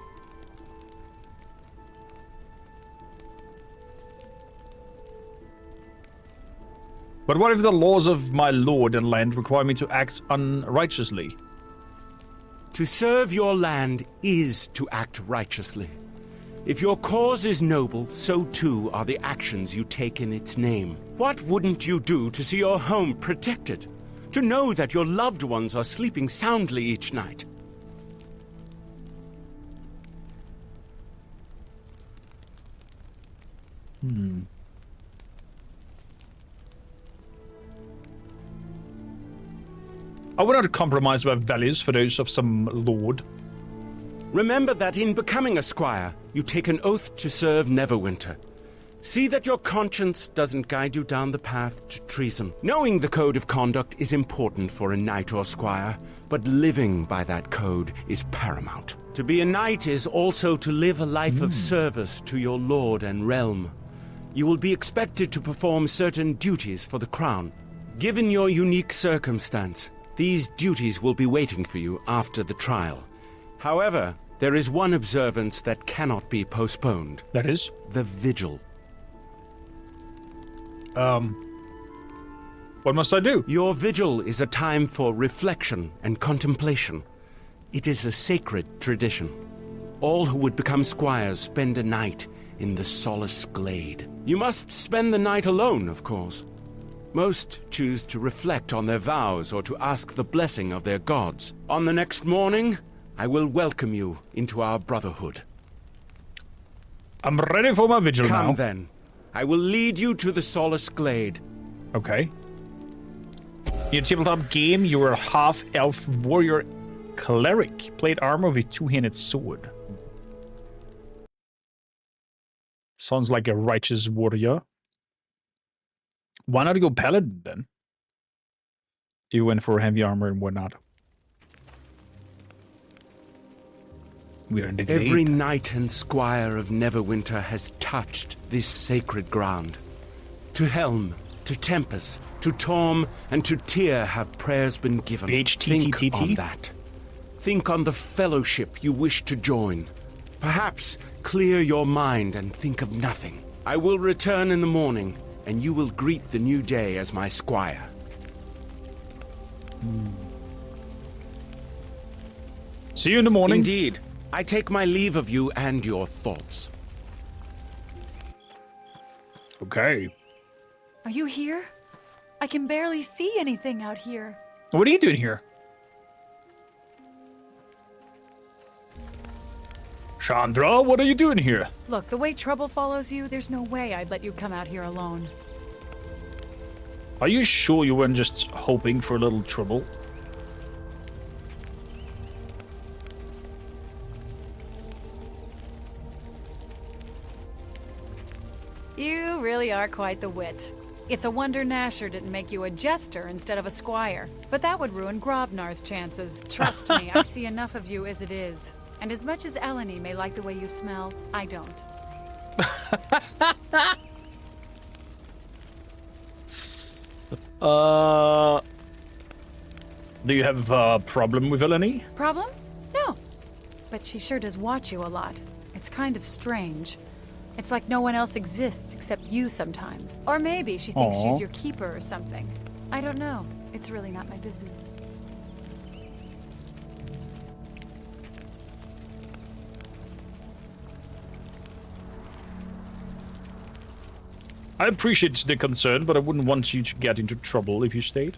But what if the laws of my lord and land require me to act unrighteously? To serve your land is to act righteously. If your cause is noble, so too are the actions you take in its name. What wouldn't you do to see your home protected? To know that your loved ones are sleeping soundly each night? I would not compromise my values for those of some lord. Remember that in becoming a squire, you take an oath to serve Neverwinter. See that your conscience doesn't guide you down the path to treason. Knowing the code of conduct is important for a knight or squire, but living by that code is paramount. To be a knight is also to live a life of service to your lord and realm. You will be expected to perform certain duties for the crown. Given your unique circumstance, these duties will be waiting for you after the trial. However, there is one observance that cannot be postponed. That is? The vigil. What must I do? Your vigil is a time for reflection and contemplation. It is a sacred tradition. All who would become squires spend a night in the solace glade. You must spend the night alone, of course. Most choose to reflect on their vows or to ask the blessing of their gods. On the next morning, I will welcome you into our brotherhood. I'm ready for my vigil now. Come then. I will lead you to the solace glade. Okay. In a tabletop game, you are a half-elf warrior cleric. Plate armor with two-handed sword. Sounds like a righteous warrior. Why not go paladin then? You went for heavy armor and whatnot. We're in the glade. Every knight and squire of Neverwinter has touched this sacred ground. To Helm, to Tempest, to Torm, and to Tyr have prayers been given. Think on that. Think on the fellowship you wish to join. Perhaps clear your mind and think of nothing. I will return in the morning, and you will greet the new day as my squire. See you in the morning. Indeed. I take my leave of you and your thoughts. Okay. Are you here? I can barely see anything out here. What are you doing here? Chandra, what are you doing here? Look, the way trouble follows you, there's no way I'd let you come out here alone. Are you sure you weren't just hoping for a little trouble? You really are quite the wit. It's a wonder Nasher didn't make you a jester instead of a squire. But that would ruin Grobnar's chances. Trust me, I see enough of you as it is. And as much as Eleni may like the way you smell, I don't. Do you have a problem with Eleni? Problem? No. But she sure does watch you a lot. It's kind of strange. It's like no one else exists except you sometimes. Or maybe she thinks she's your keeper or something. I don't know. It's really not my business. I appreciate the concern, but I wouldn't want you to get into trouble if you stayed.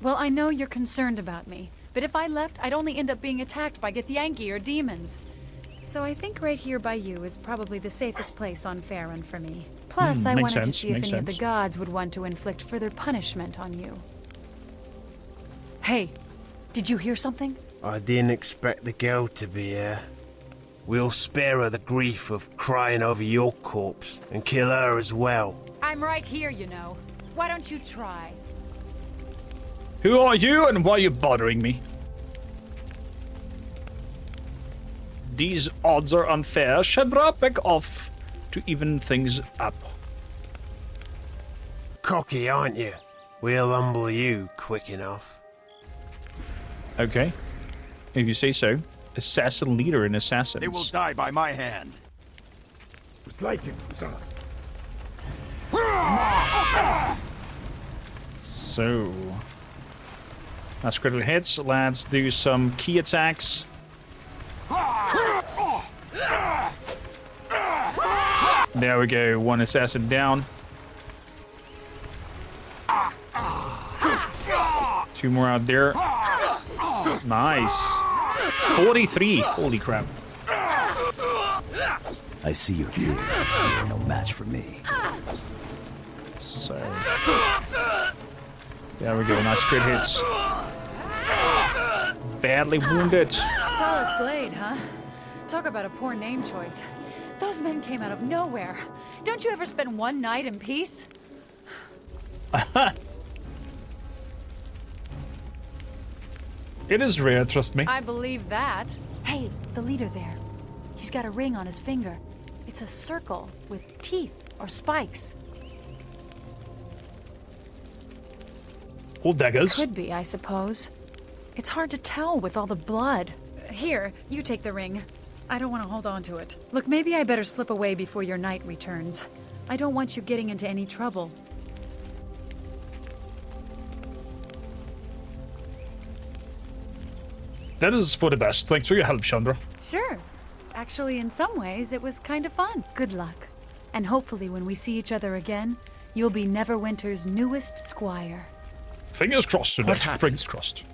Well, I know you're concerned about me, but if I left, I'd only end up being attacked by Githyanki or demons. So I think right here by you is probably the safest place on Faerun for me. Plus, I wanted to see if any of the gods would want to inflict further punishment on you. Hey, did you hear something? I didn't expect the girl to be here. We'll spare her the grief of crying over your corpse and kill her as well. I'm right here, you know. Why don't you try? Who are you and why are you bothering me? These odds are unfair. Chandra, back off to even things up. Cocky, aren't you? We'll humble you quick enough. Okay. If you say so. Assassin leader in Assassins. They will die by my hand. So, that's critical hits. Let's do some key attacks. There we go. One assassin down. 2 more out there. Nice. 43. Holy crap. I see your fear. You're no match for me. So. There we go. Nice crit hits. Badly wounded. Solace Glade, huh? Talk about a poor name choice. Those men came out of nowhere. Don't you ever spend one night in peace? It is rare, trust me. I believe that. Hey, the leader there. He's got a ring on his finger. It's a circle with teeth or spikes. Hold daggers. Could be, I suppose. It's hard to tell with all the blood. Here, you take the ring. I don't want to hold on to it. Look, maybe I better slip away before your knight returns. I don't want you getting into any trouble. That is for the best. Thanks for your help, Chandra. Sure. Actually, in some ways, it was kind of fun. Good luck. And hopefully when we see each other again, you'll be Neverwinter's newest squire. Fingers crossed, Sunette. Fingers crossed.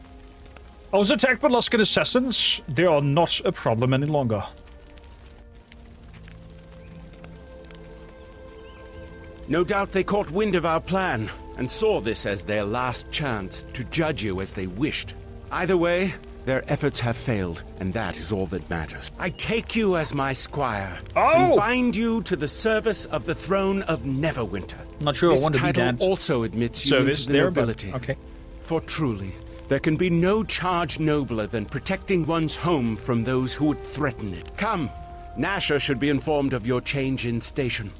I was attacked by Luskan assassins. They are not a problem any longer. No doubt they caught wind of our plan and saw this as their last chance to judge you as they wished. Either way, their efforts have failed, and that is all that matters. I take you as my squire and bind you to the service of the throne of Neverwinter. Not sure I want to be that. This title also admits you into the nobility. Okay. For truly, there can be no charge nobler than protecting one's home from those who would threaten it. Come, Nasher should be informed of your change in station.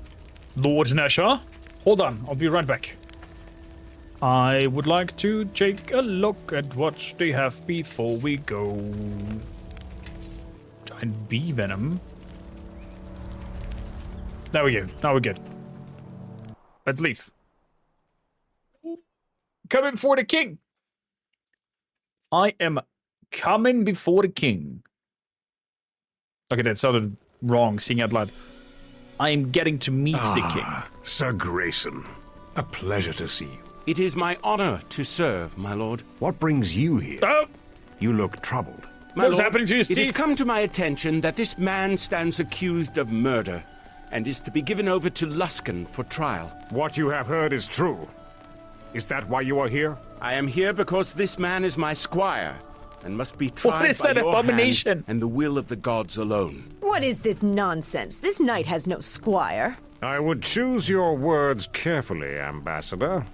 Lord Nasher? Hold on, I'll be right back. I would like to take a look at what they have before we go. Giant bee venom. There we go. Now we're good. Let's leave. Coming before the king. I am coming before the king. Okay, that sounded wrong, saying out loud. I am getting to meet the king. Sir Grayson, a pleasure to see you. It is my honor to serve, my lord. What brings you here? Oh! You look troubled. What's happening to you, Steve? It has come to my attention that this man stands accused of murder and is to be given over to Luskan for trial. What you have heard is true. Is that why you are here? I am here because this man is my squire and must be tried What is by that your abomination? hand and the will of the gods alone. What is this nonsense? This knight has no squire. I would choose your words carefully, Ambassador,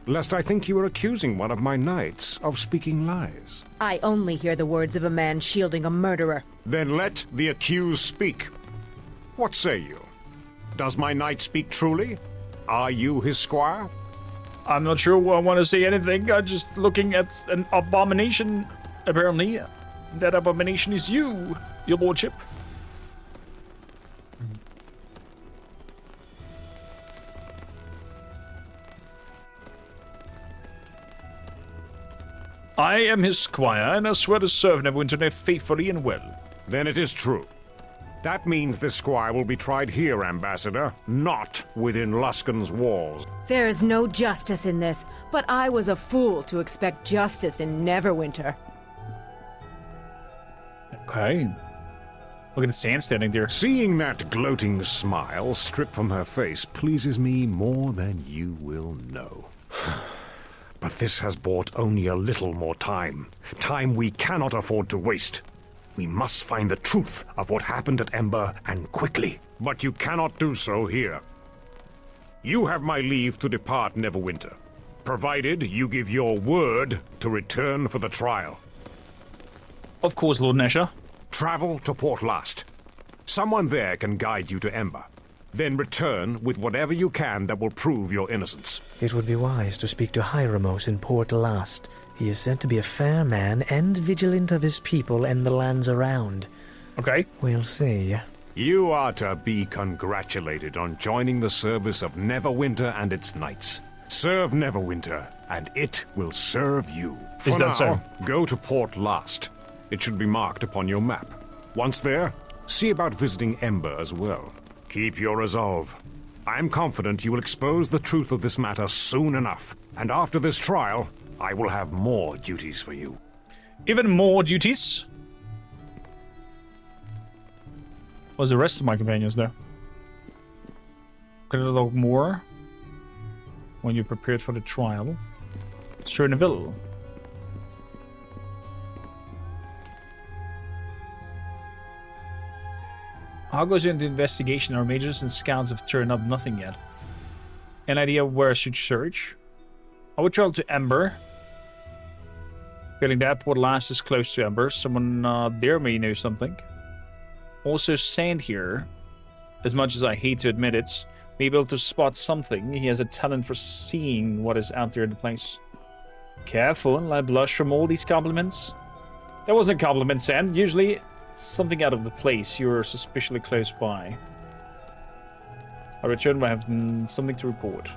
lest I think you are accusing one of my knights of speaking lies. I only hear the words of a man shielding a murderer. Then let the accused speak. What say you? Does my knight speak truly? Are you his squire? I'm not sure I want to say anything. I'm just looking at an abomination, apparently. That abomination is you, your lordship. I am his squire, and I swear to serve Neverwinter faithfully and well. Then it is true. That means this squire will be tried here, Ambassador, not within Luskan's walls. There is no justice in this, but I was a fool to expect justice in Neverwinter. Okay. Look at the sand standing there. Seeing that gloating smile strip from her face pleases me more than you will know. But this has bought only a little more time. Time we cannot afford to waste. We must find the truth of what happened at Ember, and quickly. But you cannot do so here. You have my leave to depart Neverwinter, provided you give your word to return for the trial. Of course, Lord Nasher. Travel to Port Last. Someone there can guide you to Ember. Then return with whatever you can that will prove your innocence. It would be wise to speak to Hieramos in Port Last. He is said to be a fair man and vigilant of his people and the lands around. Okay. We'll see. You are to be congratulated on joining the service of Neverwinter and its knights. Serve Neverwinter, and it will serve you. For Is that now, so? Go to Port Last. It should be marked upon your map. Once there, see about visiting Ember as well. Keep your resolve. I am confident you will expose the truth of this matter soon enough. And after this trial, I will have more duties for you. Even more duties? What's the rest of my companions there? Could I look more? When you're prepared for the trial. Sir Neville. How goes into investigation? Our majors and scouts have turned up nothing yet. An idea where I should search? I would travel to Ember. Feeling that Port Last is close to Ember. Someone there may know something. Also Sand here. As much as I hate to admit it, may be able to spot something. He has a talent for seeing what is out there in the place. Careful, I blush from all these compliments. That wasn't a compliment, Sand. Usually it's something out of the place. You're suspiciously close by. I return when I have something to report.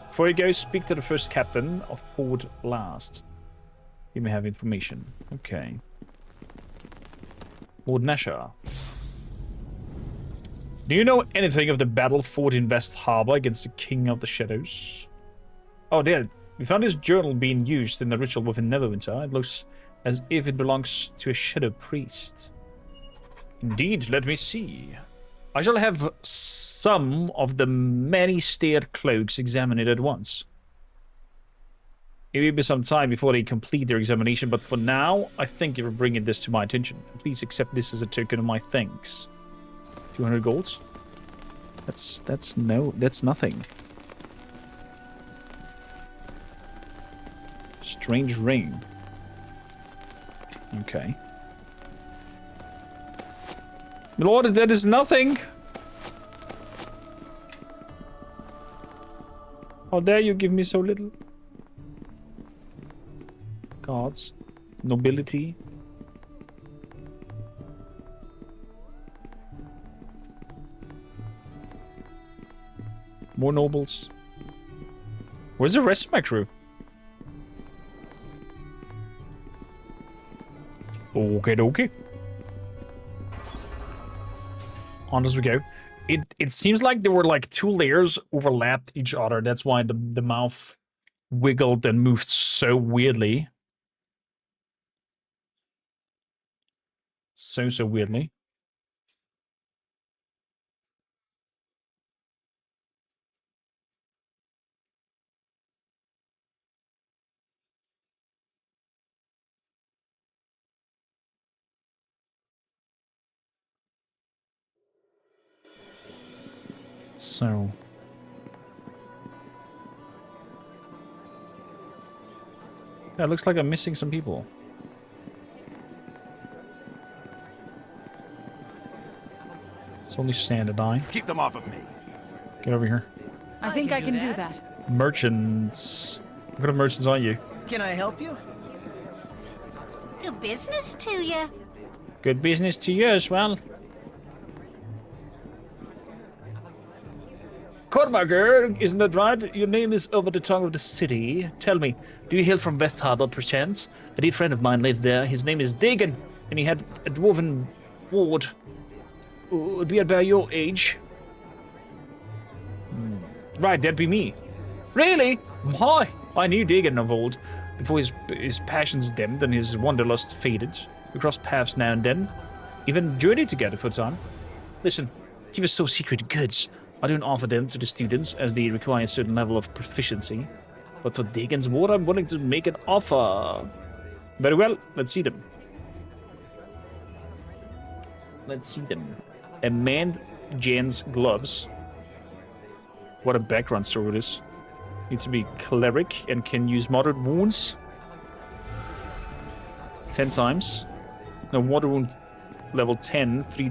Before you go, speak to the first captain of Port Last. You may have information. Okay. Lord Nashar. Do you know anything of the battle fought in West Harbor against the King of the Shadows? Oh, there. We found this journal being used in the ritual within Neverwinter. It looks as if it belongs to a shadow priest. Indeed, let me see. I shall have some of the many stared cloaks examined at once. It will be some time before they complete their examination, but for now, I thank you for bringing this to my attention. Please accept this as a token of my thanks. 200 golds? That's nothing. Strange ring. Okay. My lord, that is nothing! How dare you give me so little? Gods. Nobility. More nobles. Where's the rest of my crew? Okay. On as we go. It seems like there were like two layers overlapped each other. That's why the mouth wiggled and moved so weirdly. So weirdly. So. Yeah, it looks like I'm missing some people. It's only Sand and I. Keep them off of me. Get over here. I think I can do that. Merchants. What kind of merchants are you? Can I help you? Good business to you. Good business to you as well. Kormakrtv, isn't that right? Your name is over the tongue of the city. Tell me, do you hail from West Harbor, perchance? A dear friend of mine lived there. His name is Dagon, and he had a dwarven ward. Would be about your age. Right, that'd be me. Really? Why? I knew Dagon of old, before his passions dimmed and his wanderlust faded. We crossed paths now and then, even journeyed together for a time. Listen, he was so secret goods. I don't offer them to the students, as they require a certain level of proficiency. But for Dagon's ward, I'm willing to make an offer. Very well, let's see them. Let's see them. A manned Jan's gloves. What a background story it is. Needs to be cleric and can use moderate wounds. 10 times. No, water wound level 10, 3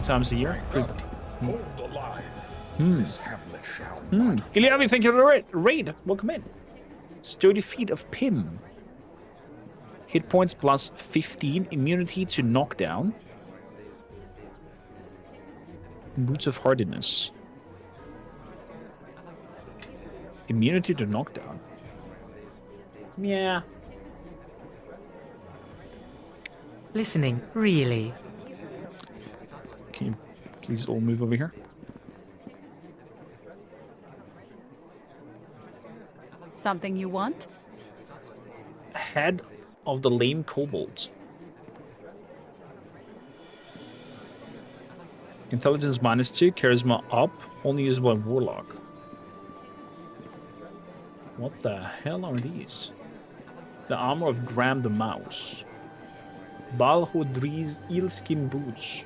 times a year. Hold the line. This hamlet shall not. Iliavi, thank you for the raid. Welcome in. Sturdy feet of Pim. Hit points plus 15. Immunity to knockdown. Boots of hardiness. Immunity to knockdown. Yeah. Listening, really? Can you please all move over here? Something you want? Head of the lame kobold. Intelligence -2, charisma up, only usable by warlock. What the hell are these? The armor of Graham the Mouse. Balhodri's eelskin boots.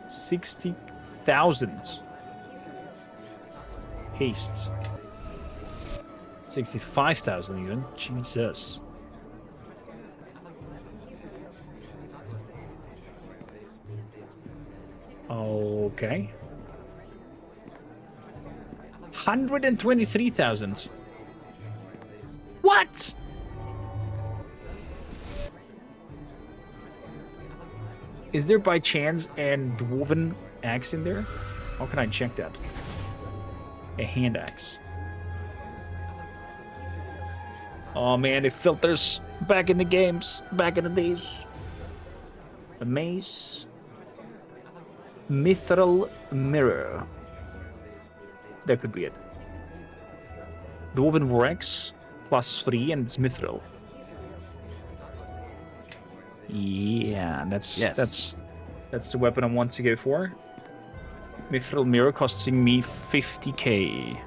60,000. Haste. 65,000 even. Jesus. Okay. 123,000. What? Is there by chance a dwarven axe in there? How can I check that? A hand axe. Oh man, it filters back in the games, back in the days. A mace. Mithril mirror. That could be it. Dwarven Vorax, +3, and it's mithril. Yeah, that's the weapon I want to go for. Mithril mirror costing me 50k.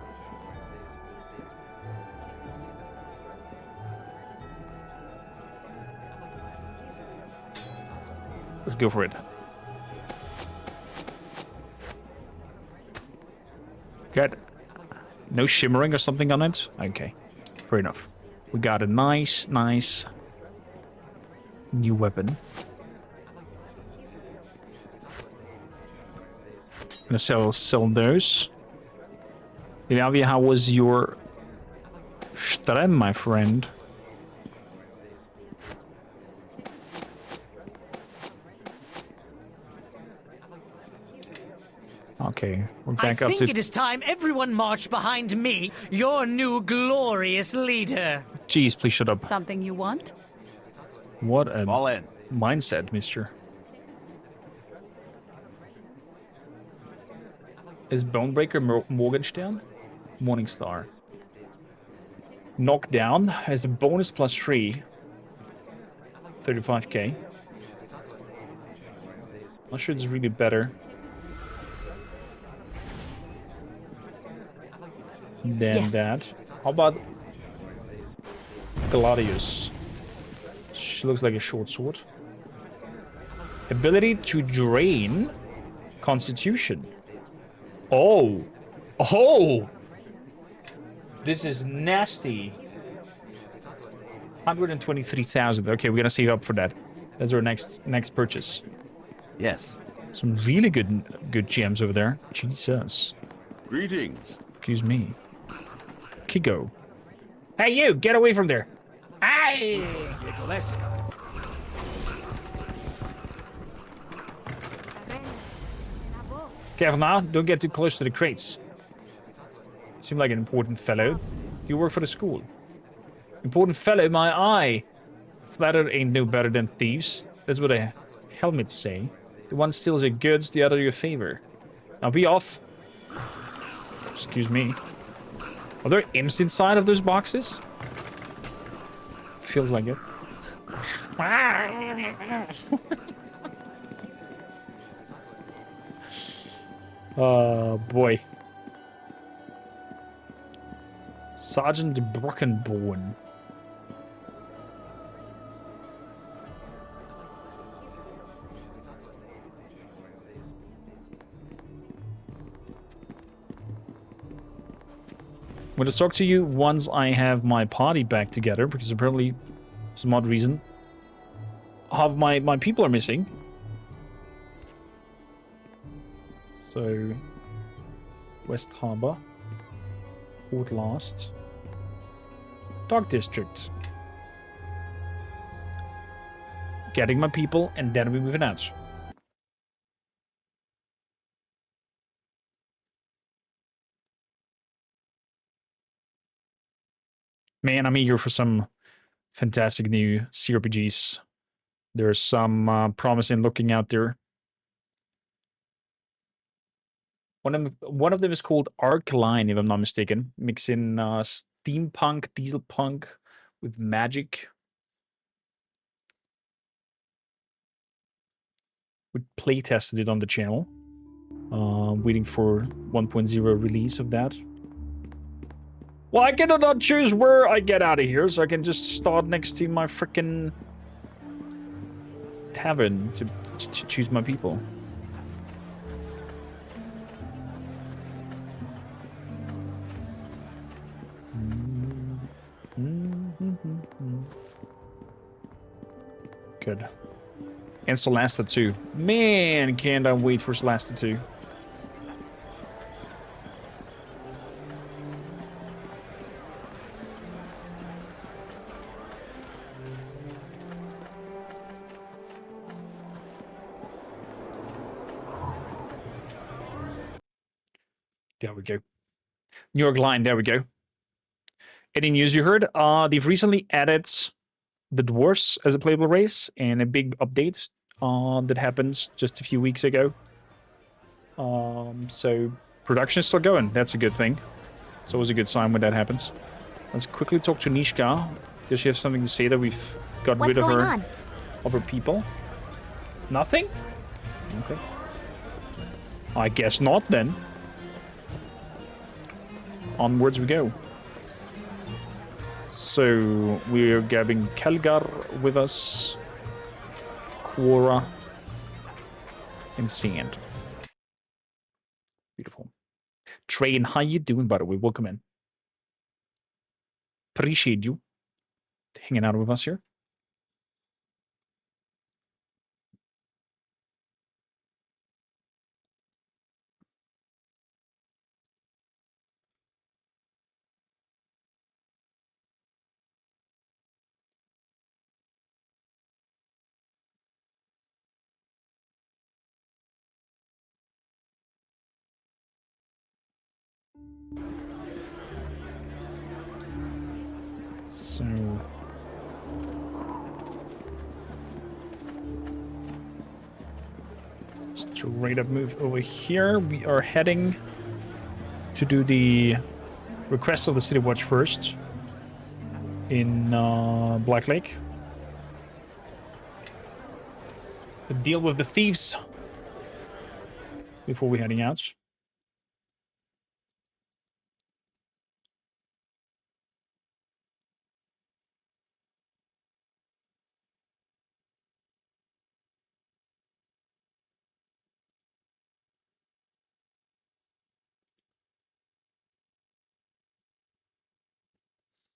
Let's go for it. Good. No shimmering or something on it? Okay. Fair enough. We got a nice new weapon. Gonna sell those. Avi, how was your Strem, my friend? Okay, we're back up to... I think it is time everyone marched behind me, your new glorious leader. Jeez, please shut up. Something you want? What a Fall in. mindset, mister. Is Bonebreaker Morgenstern? Morningstar. Knockdown has a bonus +3. 35k. Not sure it's really better than that. How about Gladius? She looks like a short sword. Ability to drain Constitution. Oh! Oh! This is nasty. 123,000. Okay, we're gonna save up for that. That's our next purchase. Yes. Some really good gems over there. Jesus. Greetings. Excuse me. Kigo. Hey, you! Get away from there! Aye! Careful now, don't get too close to the crates. You seem like an important fellow. You work for the school. Important fellow, my eye. Flattered ain't no better than thieves. That's what the helmets say. The one steals your goods, the other your favor. Now be off. Excuse me. Are there imps inside of those boxes? Feels like it. Oh boy. Sergeant Brockenborn. I'm gonna talk to you once I have my party back together, because apparently, for some odd reason, half my people are missing. So, West Harbor, Port Last, Dark District. Getting my people, and then we're moving out. Man, I'm eager for some fantastic new CRPGs. There's some promising looking out there. One of them is called Arcline, if I'm not mistaken. Mixing steampunk, dieselpunk with magic. We playtested it on the channel. Waiting for 1.0 release of that. Well, I cannot choose where I get out of here, so I can just start next to my frickin' tavern to choose my people. Good. And Solasta 2. Man, can't I wait for Solasta 2. There we go. New York line, there we go. Any news you heard? They've recently added the dwarves as a playable race, and a big update that happens just a few weeks ago. So production is still going. That's a good thing. It's always a good sign when that happens. Let's quickly talk to Nishka. Does she have something to say that we've got rid of her of her people? Nothing? Okay. I guess not then. Onwards we go. So we're grabbing Kelgar with us, Quora, and Sand. Beautiful. Train, how you doing, by the way? Welcome in. Appreciate you hanging out with us here. So straight up move over here. We are heading to do the request of the City Watch first in Black Lake. To deal with the thieves before we're heading out.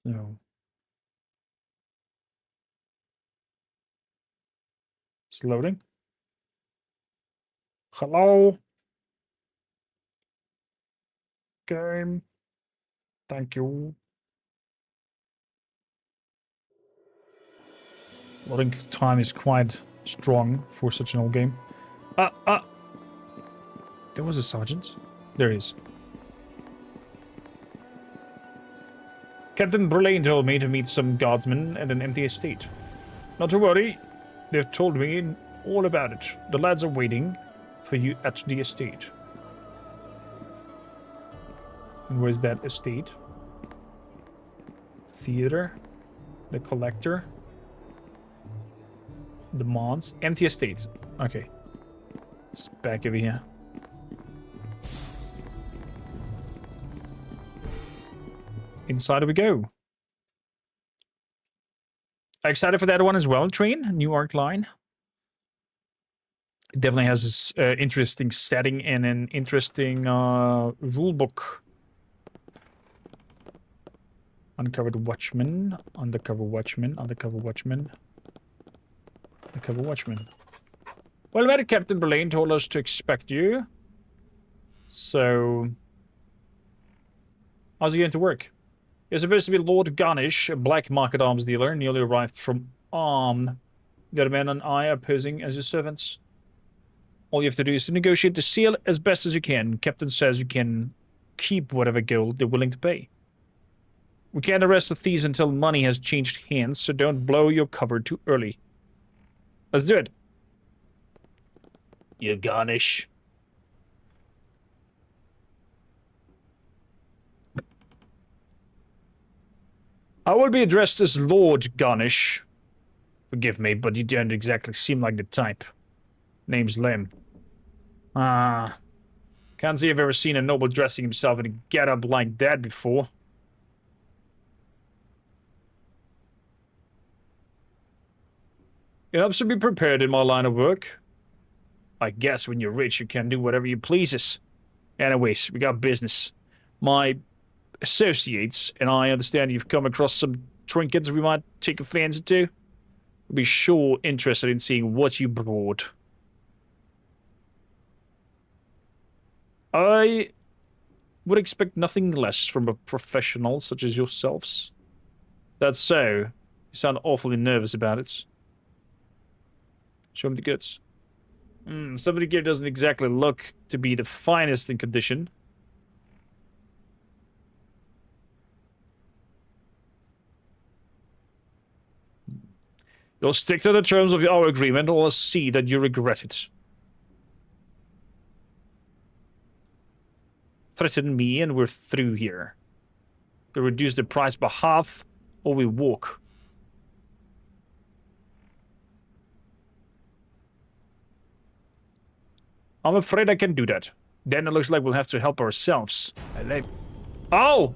So it's loading. Hello. Game. Thank you. Loading time is quite strong for such an old game. There was a sergeant. There he is. Captain Brulain told me to meet some guardsmen at an empty estate. Not to worry. They've told me all about it. The lads are waiting for you at the estate. And where's that estate? Theater. The collector. The Mons. Empty estate. Okay. It's back over here. Inside we go. Excited for that one as well, Train. New Arc line. It definitely has this interesting setting and an interesting rule book. Uncovered Watchman. Undercover Watchman. Undercover Watchman. Undercover Watchman. Well met, Captain Brulain told us to expect you. So... how's it going to work? You're supposed to be Lord Garnish, a black market arms dealer, newly arrived from Arm. The other men and I are posing as your servants. All you have to do is to negotiate the seal as best as you can. Captain says you can keep whatever gold they're willing to pay. We can't arrest the thieves until money has changed hands, so don't blow your cover too early. Let's do it. You Garnish. I will be addressed as Lord Garnish. Forgive me, but you don't exactly seem like the type. Name's Lem. Can't say I've ever seen a noble dressing himself in a get-up like that before. It helps to be prepared in my line of work. I guess when you're rich, you can do whatever you pleases. Anyways, we got business. My associates and I understand you've come across some trinkets we might take a fancy to. We'll be sure interested in seeing what you brought. I would expect nothing less from a professional such as yourselves. That's so. You sound awfully nervous about it. Show me the goods. Somebody here doesn't exactly look to be the finest in condition. You'll stick to the terms of our agreement, or I'll see that you regret it. Threaten me and we're through here. We reduce the price by half, or we walk. I'm afraid I can do that. Then it looks like we'll have to help ourselves. Oh!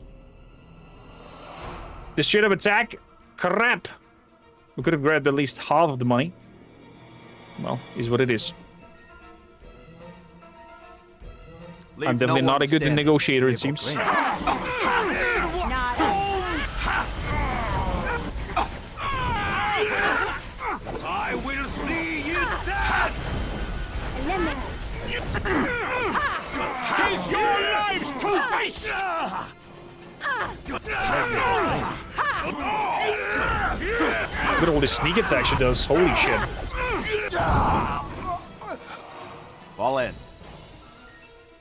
The straight up attack? Crap! We could have grabbed at least half of the money. Well, is what it is. I'm definitely not a good negotiator, it seems. I will see you dead! Give your lives to waste! Look at all this sneak attack she does. Holy shit. Fall in.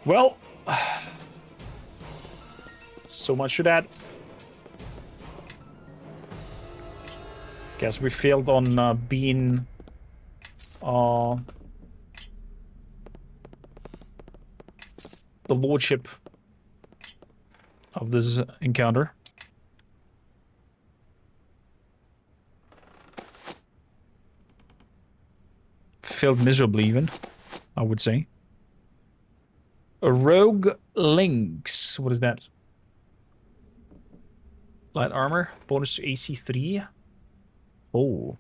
Well, so much for that. Guess we failed on being the lordship of this encounter. Failed miserably, even, I would say. A rogue lynx. What is that? Light armor. Bonus to AC 3. Oh.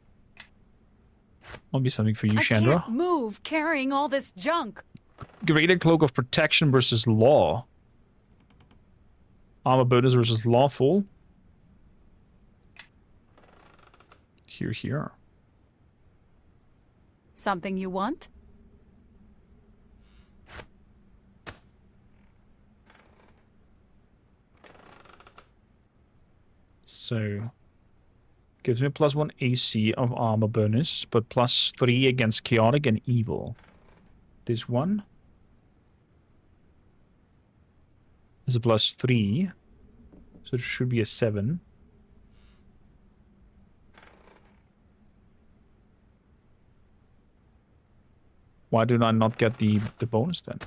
Might be something for you, Chandra. I can't move carrying all this junk. Greater cloak of protection versus law. Armor bonus versus lawful. Here. Something you want? So, gives me +1 AC of armor bonus, but +3 against chaotic and evil. This one is a +3, so it should be a 7. Why did I not get the bonus then?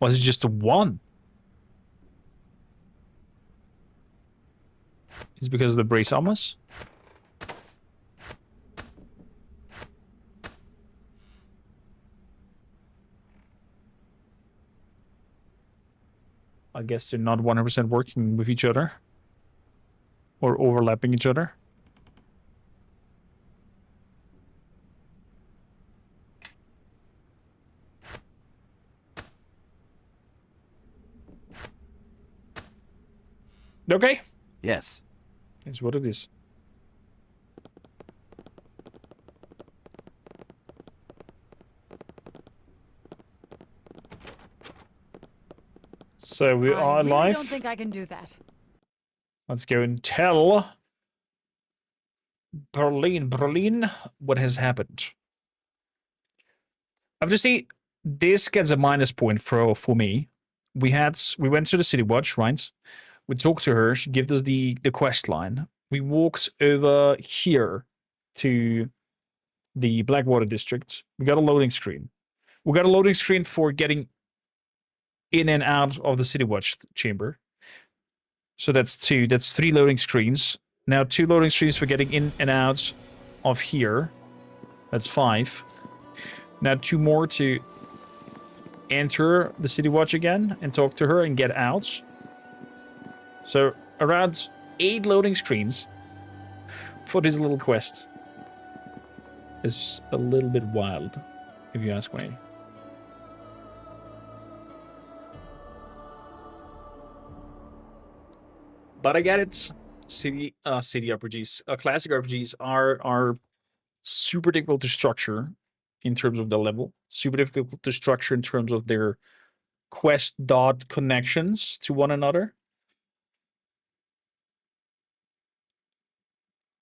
Was it just a 1? Is it because of the brace armors? I guess they're not 100% working with each other. Or overlapping each other. Okay. Yes. It's what it is. So we are alive. I really don't think I can do that. Let's go and tell Berlin what has happened. I have to say, this gets a minus point for me. We went to the City Watch, right? We talked to her. She gave us the quest line. We walked over here to the Blackwater district. We got a loading screen. We got a loading screen for getting in and out of the City Watch chamber. So that's 2. That's 3 loading screens. Now 2 loading screens for getting in and out of here. That's 5. Now 2 more to enter the City Watch again and talk to her and get out. So around 8 loading screens for this little quest is a little bit wild, if you ask me. But I get it. City RPGs, classic RPGs are super difficult to structure in terms of the level. Super difficult to structure in terms of their quest dot connections to one another.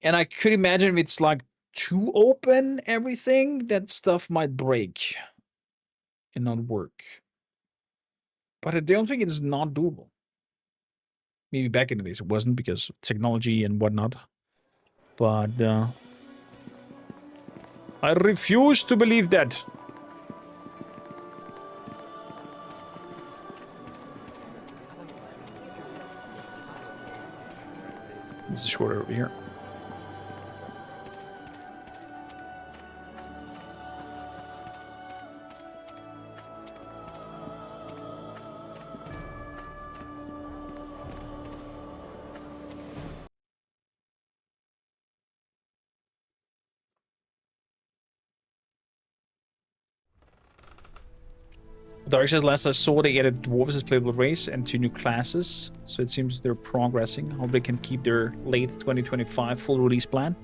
And I could imagine if it's like too open everything, that stuff might break and not work. But I don't think it's not doable. Maybe back in the days it wasn't because of technology and whatnot. But I refuse to believe that. This is shorter over here. Dark says last I saw they added dwarves as playable race and 2 new classes, so it seems they're progressing. Hope they can keep their late 2025 full release plan.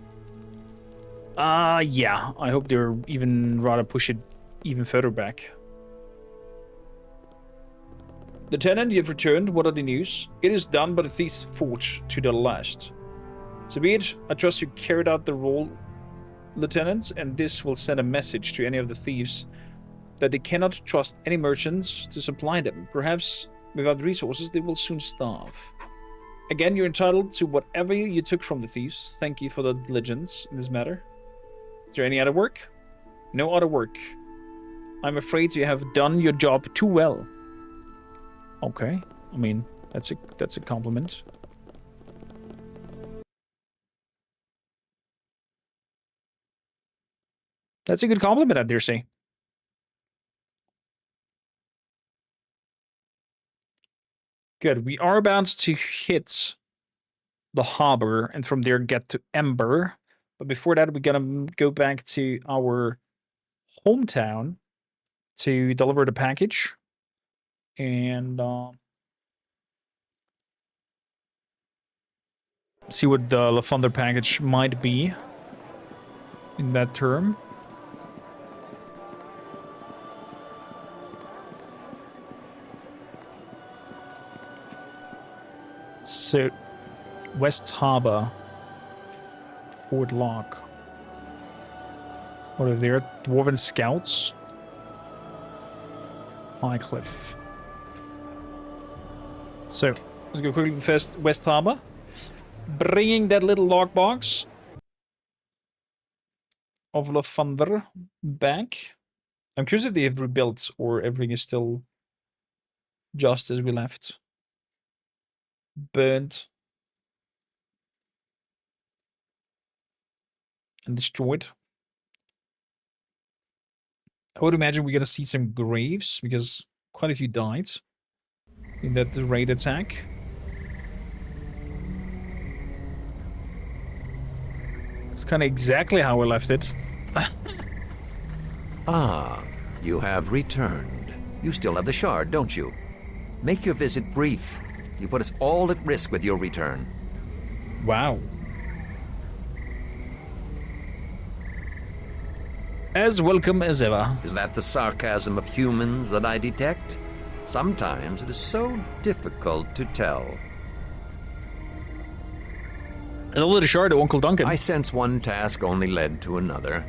Yeah, I hope they're even rather push it even further back. Lieutenant, you've returned. What are the news? It is done, but the thieves fought to the last. So be it. I trust you carried out the role, Lieutenant, and this will send a message to any of the thieves that they cannot trust any merchants to supply them. Perhaps without resources, they will soon starve. Again, you're entitled to whatever you took from the thieves. Thank you for the diligence in this matter. Is there any other work? No other work. I'm afraid you have done your job too well. Okay, I mean, that's a compliment. That's a good compliment, I dare say. Good. We are about to hit the harbor and from there get to Ember. But before that, we're gonna go back to our hometown to deliver the package. And see what the Lathander package might be in that term. So, West Harbor, Fort Lock. What are there? Dwarven Scouts? High Cliff. So, let's go quickly to West Harbor. Bringing that little lockbox of Lathander back. I'm curious if they have rebuilt or everything is still just as we left. Burnt and destroyed. I would imagine we're gonna see some graves because quite a few died in that raid attack. It's kind of exactly how we left it. Ah, you have returned. You still have the shard, don't you? Make your visit brief. You put us all at risk with your return. Wow. As welcome as ever. Is that the sarcasm of humans that I detect? Sometimes it is so difficult to tell. And over the shard of Uncle Duncan. I sense one task only led to another.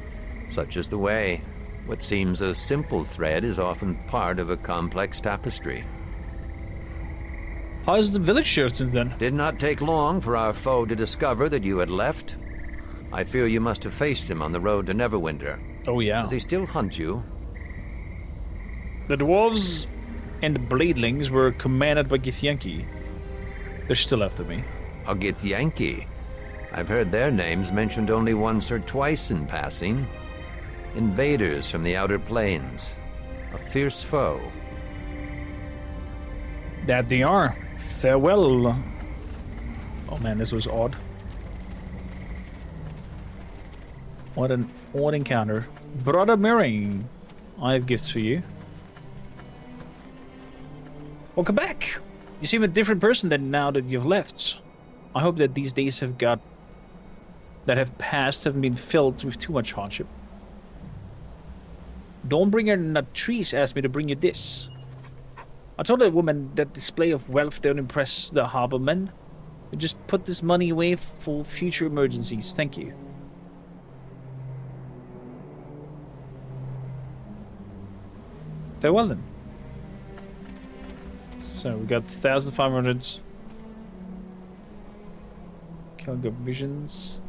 Such is the way. What seems a simple thread is often part of a complex tapestry. How's the village sheriff since then? Did not take long for our foe to discover that you had left. I fear you must have faced him on the road to Neverwinter. Oh yeah. Does he still hunt you? The dwarves and the bladelings were commanded by Githyanki. They're still after me. A Githyanki? I've heard their names mentioned only once or twice in passing. Invaders from the outer plains. A fierce foe. That they are. Farewell. Oh man, this was odd. What an odd encounter. Brother Mirring, I have gifts for you. Welcome back. You seem a different person than now that you've left. I hope that these days have passed haven't been filled with too much hardship. Dawnbringer Natrice asked me to bring you this. I told that woman that display of wealth don't impress the harbormen. Just put this money away for future emergencies. Thank you. Farewell then. So we got 1,500 Calgo visions.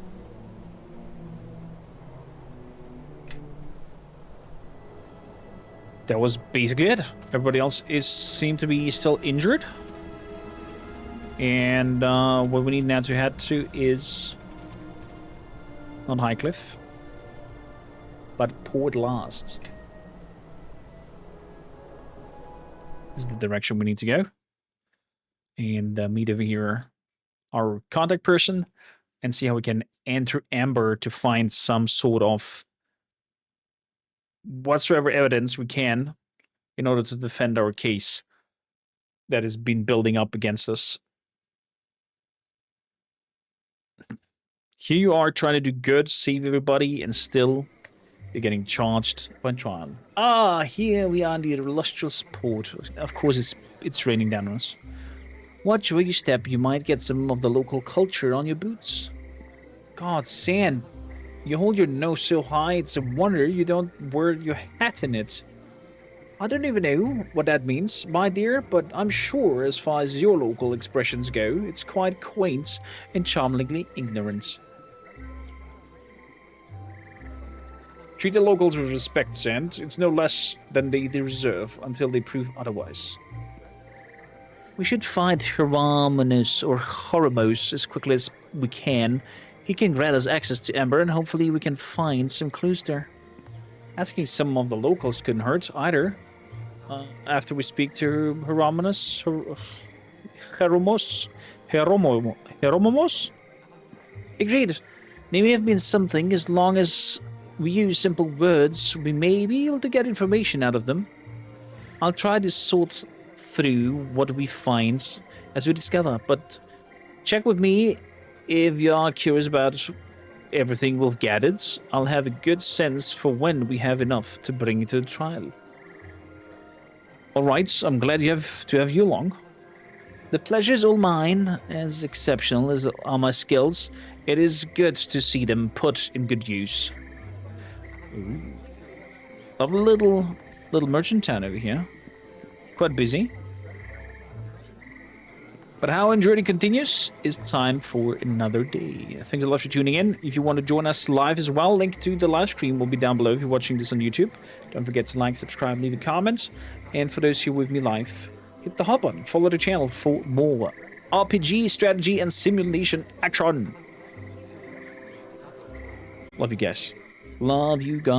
that was basically it. Everybody else seemed to be still injured. And what we need now to head to is not Highcliff, but Port Last. This is the direction we need to go. And meet over here our contact person and see how we can enter Amber to find some sort of whatsoever evidence we can in order to defend our case that has been building up against us. Here you are trying to do good, save everybody, and still you're getting charged by trial. Ah, here we are in the illustrious port. Of course, it's raining down on us. Watch where you step, you might get some of the local culture on your boots. God, San, you hold your nose so high, it's a wonder you don't wear your hat in it. I don't even know what that means, my dear, but I'm sure as far as your local expressions go, it's quite quaint and charmingly ignorant. Treat the locals with respect, Sand. It's no less than they deserve until they prove otherwise. We should find Hieronymus or Horamos as quickly as we can. He can grant us access to Ember, and hopefully we can find some clues there. Asking some of the locals couldn't hurt either. After we speak to Hieronymus, Hieronymus? Agreed. They may have been something. As long as we use simple words, we may be able to get information out of them. I'll try to sort through what we find as we discover, but check with me if you are curious about everything we've gathered. I'll have a good sense for when we have enough to bring to the trial. Alright, I'm glad to have you along. The pleasure's all mine. As exceptional as are my skills, it is good to see them put in good use. Ooh. Lovely little merchant town over here. Quite busy. But how our journey continues is time for another day. Thanks a lot for tuning in. If you want to join us live as well, link to the live stream will be down below if you're watching this on YouTube. Don't forget to like, subscribe, leave a comment. And for those who are with me live, hit the hot button. Follow the channel for more RPG, strategy, and simulation action. Love you guys. Love you guys.